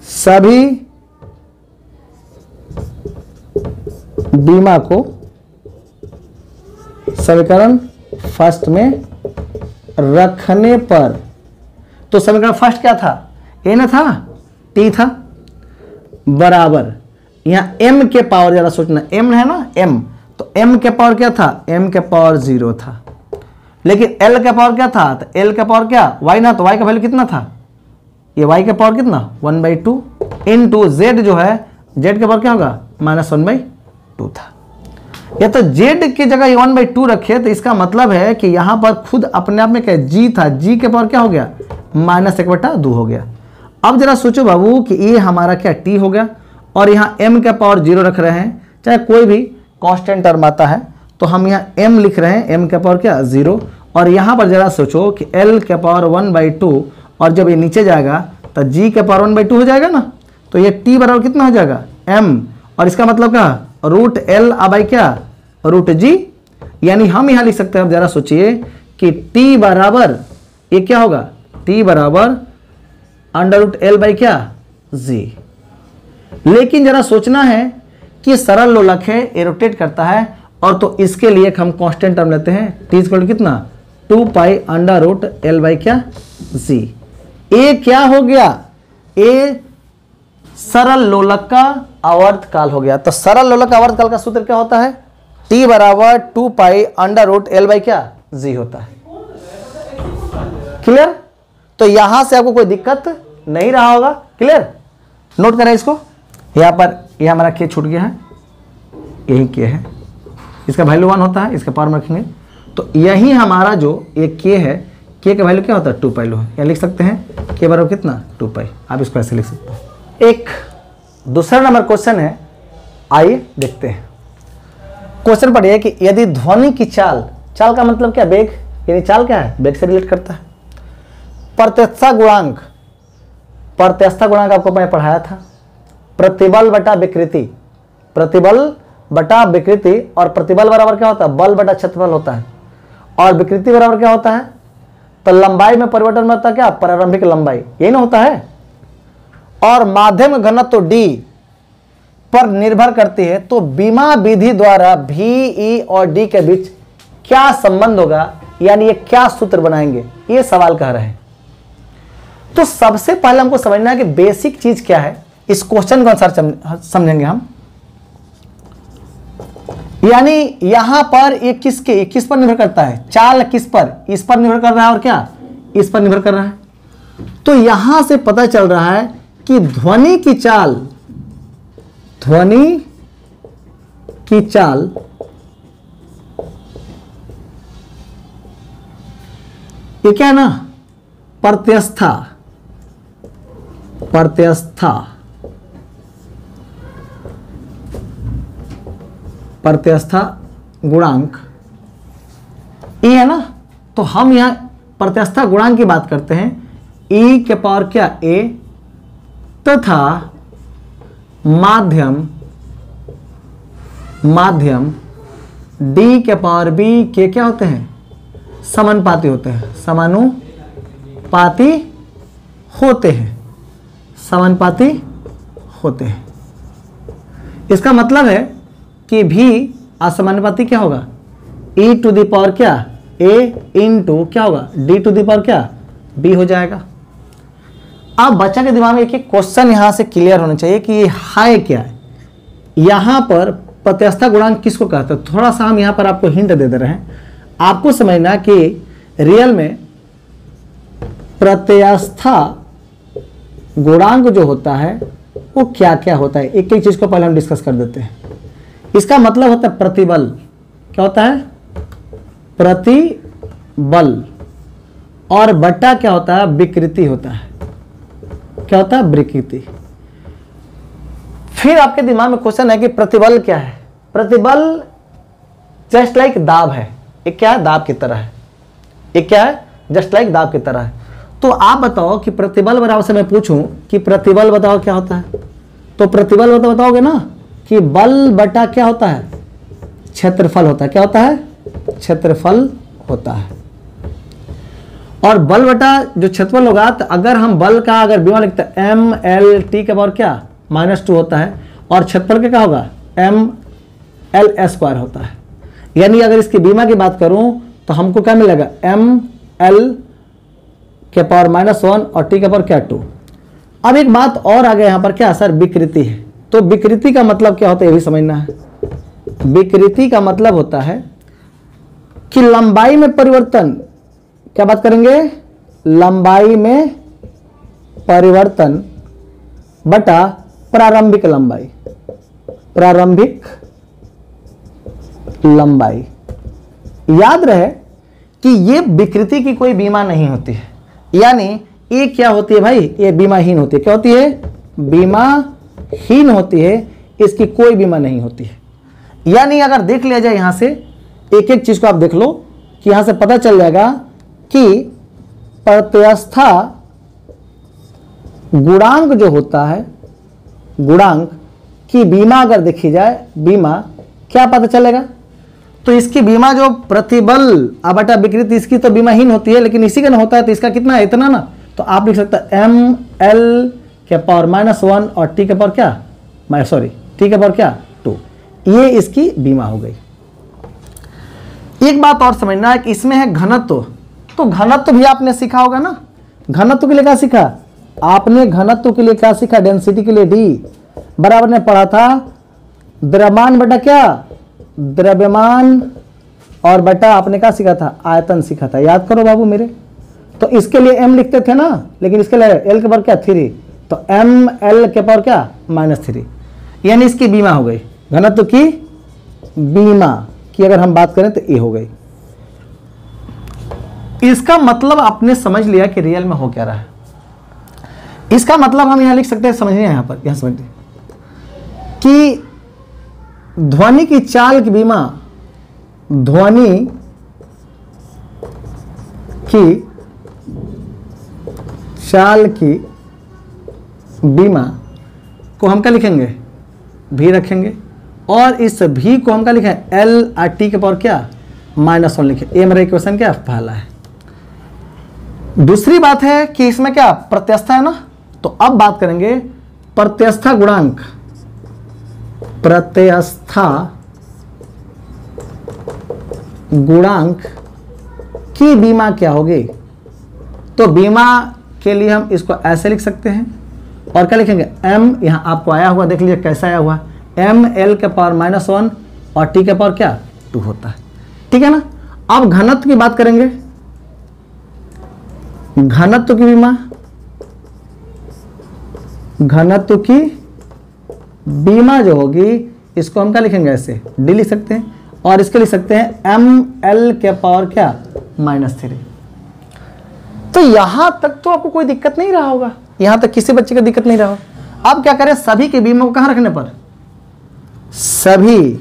सभी बीमा को समीकरण फर्स्ट में रखने पर, तो समीकरण फर्स्ट क्या था, ए ना था, टी था, बराबर यहां m के पावर, जरा सोचना m है ना m, तो m के पावर क्या था, m के पावर 0 था, लेकिन l का पावर क्या था, तो l का पावर क्या y ना, तो y का वैल्यू कितना था, ये y का पावर कितना 1/2 इंटू z जो है z का पावर क्या होगा -1/2 था। या तो z की जगह 1/2 रखे तो इसका मतलब है कि यहां पर खुद अपने आप में क्या g था, g के पावर क्या हो गया -1/2 हो गया। अब जरा सोचो बाबू कि ये हमारा क्या t हो गया और यहाँ m का पावर 0 रख रहे हैं, चाहे कोई भी कांस्टेंट टर्म आता है तो हम यहाँ m लिख रहे हैं, m का पावर क्या 0, और यहाँ पर जरा सोचो कि l का पावर 1/2 और जब ये नीचे जाएगा तो g का पावर 1/2 हो जाएगा ना, तो ये t बराबर कितना हो जाएगा m, और इसका मतलब क्या √l बाई क्या √g, यानी हम यहाँ लिख सकते हैं। अब जरा सोचिए कि t बराबर ये क्या होगा, t बराबर √l बाई क्या g। लेकिन जरा सोचना है कि सरल लोलक है, ये रोटेट करता है, और तो इसके लिए हम कांस्टेंट टर्म लेते हैं, t इक्वल कितना 2π√l बाई क्या g। ए क्या हो गया, ए सरल लोलक का आवर्तकाल हो गया। तो सरल लोलक आवर्तकाल का सूत्र क्या होता है, t बराबर 2π√l बाई क्या g होता है। क्लियर, तो यहां से आपको कोई दिक्कत नहीं रहा होगा, क्लियर, नोट करें इसको। यहां पर यह हमारा k छूट गया है, यही k है, इसका वैल्यू 1 होता है, इसके पावर में रखेंगे तो यही हमारा जो ये k है, k का वैल्यू क्या होता है 2π लो, या लिख सकते हैं k बराबर कितना 2π, आप इसको ऐसे लिख सकते हैं। एक दूसरा नंबर क्वेश्चन है, आइए देखते हैं। क्वेश्चन पढ़िए कि यदि ध्वनि की चाल, चाल का मतलब क्या वेग, यानी चाल क्या है वेग से रिलेट करता है, प्रत्यक्षता गुणांक, प्रत्यक्षता गुणांक आपको मैं पढ़ाया था, प्रतिबल बटा विकृति, प्रतिबल बटा विकृति, और प्रतिबल बराबर क्या होता है बल बटा क्षेत्रफल होता है, और विकृति बराबर क्या होता है, तो लंबाई में परिवर्तन में होता है क्या प्रारंभिक लंबाई, यही ना होता है, और माध्यम घनत्व तो d पर निर्भर करती है। तो बीमा विधि द्वारा भी, ई और डी के बीच क्या संबंध होगा, यानी ये क्या सूत्र बनाएंगे, ये सवाल कह रहे हैं। तो सबसे पहले हमको समझना है कि बेसिक चीज क्या है, इस क्वेश्चन के अनुसार समझेंगे हम। यानी यहां पर ये किस पर निर्भर करता है, चाल किस पर, इस पर निर्भर कर रहा है, और क्या इस पर निर्भर कर रहा है। तो यहां से पता चल रहा है कि ध्वनि की चाल, ध्वनि की चाल ये क्या है ना प्रत्यवस्था, प्रत्यवस्था, प्रत्यवस्था गुणांक ई है ना, तो हम यहां प्रत्यवस्था गुणांक की बात करते हैं, ई के पावर क्या ए तथा माध्यम, माध्यम डी के पावर बी के क्या होते हैं समानुपाती होते हैं, समानुपाती होते हैं, समानुपाती होते हैं। इसका मतलब है कि भी असमानुपाती क्या होगा e टू द पावर क्या a इंटू क्या होगा d टू द पावर क्या b हो जाएगा। अब बच्चा के दिमाग में एक क्वेश्चन यहां से क्लियर होना चाहिए कि ये हाई क्या है, यहां पर प्रत्यवस्था गुणांक किसको कहते हैं। थोड़ा सा हम यहां पर आपको हिंट दे रहे हैं, आपको समझना कि रियल में प्रत्यवस्था गुणांक जो होता है वो क्या क्या होता है, एक एक चीज को पहले हम डिस्कस कर देते हैं। इसका मतलब होता है प्रतिबल, क्या होता है प्रतिबल, और बटा क्या होता है विकृति होता है, क्या होता है विकृति। फिर आपके दिमाग में क्वेश्चन है कि प्रतिबल क्या है। प्रतिबल जस्ट लाइक दाब है, एक क्या है दाब की तरह है, एक क्या है जस्ट लाइक दाब की तरह है। तो आप बताओ कि प्रतिबल बराबर से मैं पूछूं कि प्रतिबल बताओ क्या होता है, तो प्रतिबल बताओगे ना कि बल बटा क्या होता है क्षेत्रफल होता है। क्या होता है? क्षेत्रफल होता है। और बल बटा जो क्षेत्रफल होगा, तो अगर हम बल का अगर बीमा लिखते हैं एम एल टी के पावर क्या -2 होता है, और क्षेत्रफल का क्या होगा एम एल स्क्वायर होता है। यानी अगर इसकी बीमा की बात करूं तो हमको क्या मिलेगा एम एल के पावर -1 और टी के पावर क्या 2। अब एक बात और आ गया यहाँ पर, क्या सर विकृति है। तो विकृति का मतलब क्या होता है ये भी समझना है। विकृति का मतलब होता है कि लंबाई में परिवर्तन, क्या बात करेंगे, लंबाई में परिवर्तन बटा प्रारंभिक लंबाई, प्रारंभिक लंबाई। याद रहे कि ये विकृति की कोई बीमा नहीं होती है, यानी ये क्या होती है भाई, ये बीमाहीन होती है। क्या होती है? बीमाहीन होती है, इसकी कोई बीमा नहीं होती है। यानी अगर देख लिया जाए यहां से एक एक चीज को आप देख लो कि यहां से पता चल जाएगा कि प्रत्यवस्था गुणांक जो होता है, गुणांक की बीमा अगर देखी जाए, बीमा क्या पता चलेगा, तो इसकी बीमा जो प्रतिबल बटा विकृति, इसकी तो बीमाहीन होती है, लेकिन इसी का ना होता है तो इसका कितना है, इतना ना। तो आप लिख सकते हैं एम एल के पावर -1 और टी के पावर क्या टी के पावर क्या 2, ये इसकी बीमा हो गई। एक बात और समझना है कि इसमें है घनत्व। तो घनत्व भी आपने सीखा होगा ना। घनत्व के लिए क्या सीखा आपने? घनत्व के लिए क्या सीखा? डेंसिटी के लिए डी बराबर ने पढ़ा था द्रव्यमान बटा क्या, द्रव्यमान, और बटा आपने क्या सीखा था? आयतन सीखा था। याद करो बाबू मेरे। तो इसके लिए m लिखते थे ना, लेकिन इसके लिए l के पावर क्या 3, तो m l के पावर क्या -3, यानी इसकी बीमा हो गई। घनत्व की बीमा की अगर हम बात करें तो ये हो गई। इसका मतलब आपने समझ लिया कि रियल में हो क्या रहा है। इसका मतलब हम यहां लिख सकते हैं, समझिए यहां पर, यहां समझिए कि ध्वनि की चाल की बीमा, ध्वनि की चाल की बीमा को हम क्या लिखेंगे? भी रखेंगे, और इस भी को हम क्या लिखें? एल आर टी के पावर क्या -1 लिखे। ये मेरा इक्वेशन क्या पहला है। दूसरी बात है कि इसमें क्या प्रत्यवस्था है ना, तो अब बात करेंगे प्रत्यवस्था गुणांक। प्रत्यवस्था गुणांक की बीमा क्या होगी? तो बीमा के लिए हम इसको ऐसे लिख सकते हैं, और क्या लिखेंगे m, यहां आपको आया हुआ देख लीजिए कैसा आया हुआ, m l के पावर -1 और t के पावर क्या 2 होता है। ठीक है ना। अब घनत्व की बात करेंगे। घनत्व की बीमा, घनत्व की बीमा जो होगी इसको हम क्या लिखेंगे? ऐसे d लिख सकते हैं, और इसके लिख सकते हैं m l के पावर क्या -3। तो यहां तक तो आपको कोई दिक्कत नहीं रहा होगा, यहां तक किसी बच्चे को दिक्कत नहीं रहा होगा। अब क्या करें? सभी के बीमा को कहां रखने पर? सभी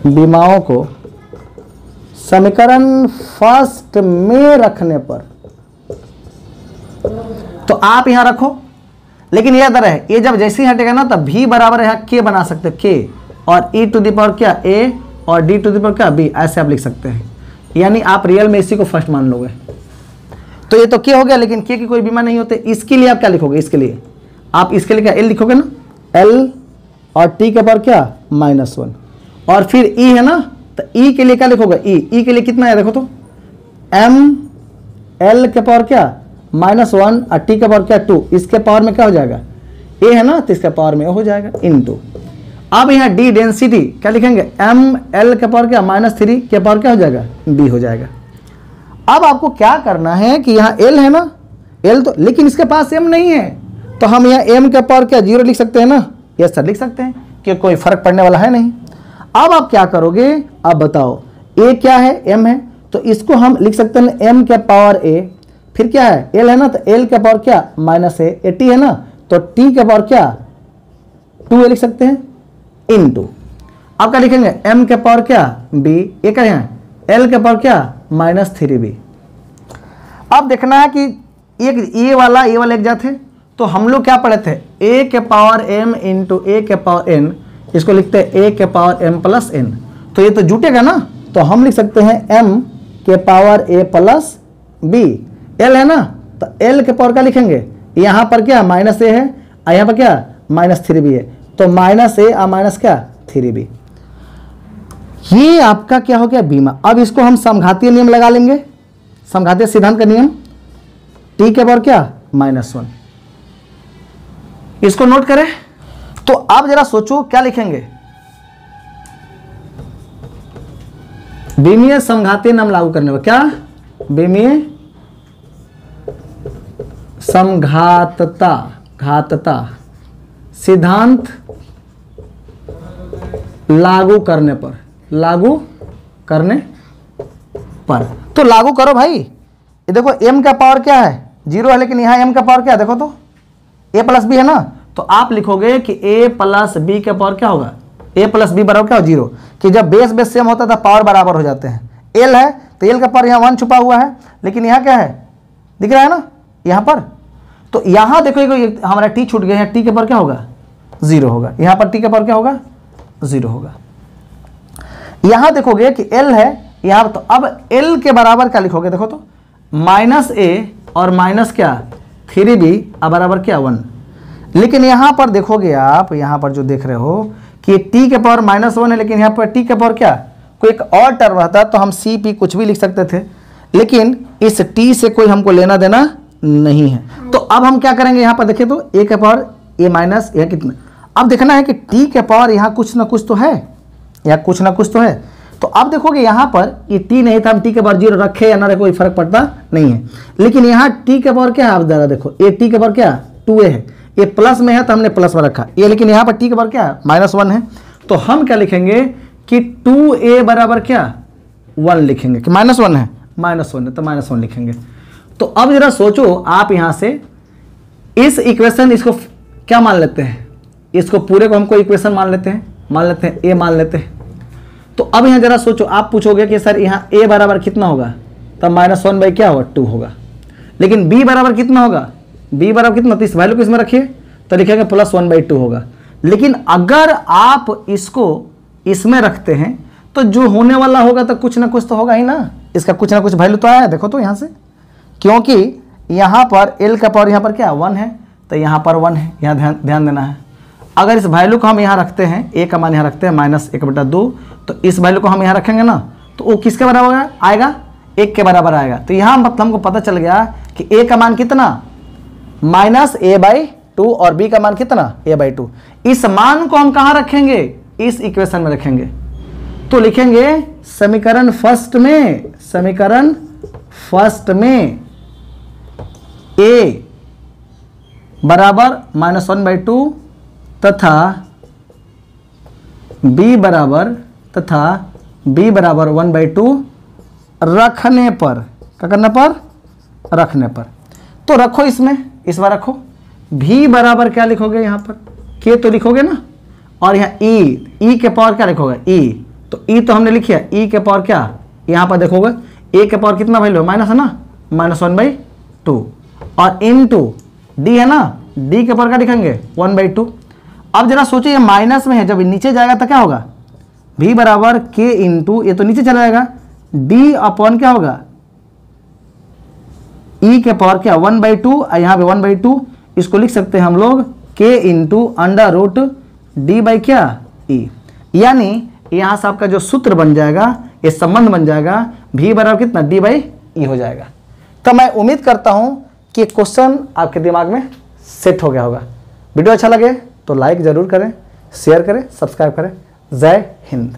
बीमाओं को समीकरण फर्स्ट में रखने पर, तो आप यहां रखो, लेकिन याद रहे ये जब जैसे ही हटेगा ना तब भी बराबर है के बना सकते हो, के और e टू द पावर क्या a और d टू द पावर क्या b, ऐसे आप लिख सकते हैं। यानी आप रियल में इसी को फर्स्ट मान लोगे। तो ये तो के हो गया, लेकिन के की कोई बीमा नहीं होते। इसके लिए आप क्या लिखोगे? इसके लिए आप इसके लिए क्या l लिखोगे ना, l और t के पावर क्या -1, और फिर e है ना, तो e के लिए क्या लिखोगे? e के लिए कितना है देखो तो, m l के पावर क्या -1 और t के पावर क्या 2, इसके पावर में क्या हो जाएगा? a है ना, तो इसके पावर में हो जाएगा इनटू। अब यहाँ d डेंसिटी क्या लिखेंगे? m l के पावर क्या -3 के पावर क्या हो जाएगा? b हो जाएगा। अब आपको क्या करना है कि यहाँ l है ना, l तो, लेकिन इसके पास m नहीं है, तो हम यहाँ m के पावर क्या 0 लिख सकते हैं ना? यस सर लिख सकते हैं, कि कोई फर्क पड़ने वाला है नहीं। अब आप क्या करोगे? अब बताओ a क्या है? m है, तो इसको हम लिख सकते हैं m के पावर a, फिर क्या है? l है ना, तो l के पावर क्या -a, t है ना, तो t के पावर क्या 2a लिख सकते हैं इनटू। अब क्या लिखेंगे? m के पावर क्या b, ये क्या है l के पावर क्या -3b। अब देखना है कि एक ये वाला एक जात है, तो हम लोग क्या पढ़े थे, a के पावर m इंटू a के पावर n, इसको लिखते हैं a के पावर m प्लस n। तो ये तो जुटेगा ना, तो हम लिख सकते हैं m के power a plus b। l है ना, तो l के पावर क्या लिखेंगे, यहाँ पर क्या माइनस a है और यहाँ पर क्या माइनस 3b है, तो माइनस a और माइनस क्या 3b। ये आपका क्या हो गया बीमा। अब इसको हम समघातीय नियम लगा लेंगे, समघातीय सिद्धांत का नियम, t के पावर क्या -1, इसको नोट करें। तो अब जरा सोचो क्या लिखेंगे, बीमीय समघातीय नियम लागू करने पर क्या, बीमीय समघातता घातता सिद्धांत लागू करने पर, लागू करने पर। तो लागू करो भाई, ये देखो m का पावर क्या है 0 है, लेकिन यहाँ m का पावर क्या है देखो तो a प्लस बी है ना, तो आप लिखोगे कि a प्लस बी का पावर क्या होगा, a प्लस बी बराबर क्या हो 0, कि जब बेस बेस सेम होता था पावर बराबर हो जाते हैं। l है तो l का पावर यहाँ 1 छुपा हुआ है, लेकिन यहाँ क्या है दिख रहा है ना यहाँ पर, तो यहाँ देखो ये हमारा t छूट गया है, t के पावर क्या होगा 0 होगा, यहाँ पर t के पावर क्या होगा 0 होगा। यहाँ देखोगे कि l है यहाँ, तो अब l के बराबर क्या लिखोगे देखो तो -a और माइनस क्या 3b बराबर क्या 1। लेकिन यहाँ पर देखोगे आप, यहाँ पर जो देख रहे हो कि t के पावर -1 है, लेकिन यहाँ पर t के पावर क्या कोई एक और टर्म रहता तो हम c p कुछ भी लिख सकते थे, लेकिन इस t से कोई हमको लेना देना नहीं है। तो अब हम क्या करेंगे, यहाँ पर देखें तो a के पावर a माइनस यह कितना, अब देखना है कि t के पावर यहाँ कुछ ना कुछ तो है, या कुछ ना कुछ तो है। तो अब देखोगे यहाँ पर ये t नहीं था, हम t के पावर 0 रखे या ना रखे कोई फर्क पड़ता नहीं है, लेकिन यहाँ t के पावर क्या है, आप जरा देखो ये t के पावर क्या 2a है, ये प्लस में है तो हमने प्लस में रखा ये, लेकिन यहाँ पर t के पावर क्या है -1 है, तो हम क्या लिखेंगे कि 2a बराबर क्या 1 लिखेंगे, कि -1 है, -1 है तो -1 लिखेंगे। तो अब जरा सोचो आप यहाँ से इस इक्वेशन, इसको क्या मान लेते हैं, इसको पूरे को हमको इक्वेशन मान लेते हैं a मान लेते हैं। तो अब यहाँ जरा सोचो, आप पूछोगे कि सर यहाँ a बराबर कितना होगा, तब -1 बाई क्या होगा 2 होगा, लेकिन b बराबर कितना होगा, b बराबर कितना, तो इस वैल्यू को इसमें रखिए तो लिखेंगे +1 बाई 2 होगा। लेकिन अगर आप इसको इसमें रखते हैं तो जो होने वाला होगा तो कुछ ना कुछ तो होगा ही ना, इसका कुछ ना कुछ वैल्यू तो आया है देखो तो यहाँ से, क्योंकि यहाँ पर l का पावर यहाँ पर क्या 1 है, तो यहाँ पर 1 है, यहाँ ध्यान देना है। अगर इस वैल्यू को हम यहाँ रखते हैं, a का मान यहाँ रखते हैं -1/2, तो इस वैल्यू को हम यहाँ रखेंगे ना, तो वो किसके बराबर आएगा 1 के बराबर आएगा। तो यहाँ मतलब हमको पता चल गया कि a का मान कितना -a/2 और b का मान कितना a/2। इस मान को हम कहाँ रखेंगे, इस इक्वेशन में रखेंगे, तो लिखेंगे समीकरण फर्स्ट में, समीकरण फर्स्ट में a बराबर -1/2 तथा b बराबर 1/2 रखने पर, क्या करने पर, रखने पर। तो रखो इसमें, इस बार रखो, v बराबर क्या लिखोगे यहाँ पर k तो लिखोगे ना, और यहाँ e के पावर क्या लिखोगे e, तो e तो हमने लिखी है, e के पावर क्या यहाँ पर देखोगे a के पावर कितना वैल्यू माइनस है ना -1/2, और इनटू d है ना, d के पावर क्या लिखेंगे 1/2। अब जरा सोचिए ये माइनस में है, जब नीचे जाएगा तो क्या होगा v बराबर k इंटू, ये तो नीचे चला जाएगा, d अपॉन क्या होगा e के पावर क्या 1/2, और यहाँ पे 1/2, इसको लिख सकते हैं हम लोग k इंटू √d बाई क्या e, यानी यहाँ से आपका जो सूत्र बन जाएगा, ये संबंध बन जाएगा v बराबर कितना d बाई e हो जाएगा। तो मैं उम्मीद करता हूँ कि क्वेश्चन आपके दिमाग में सेट हो गया होगा। वीडियो अच्छा लगे तो लाइक ज़रूर करें, शेयर करें, सब्सक्राइब करें। जय हिंद।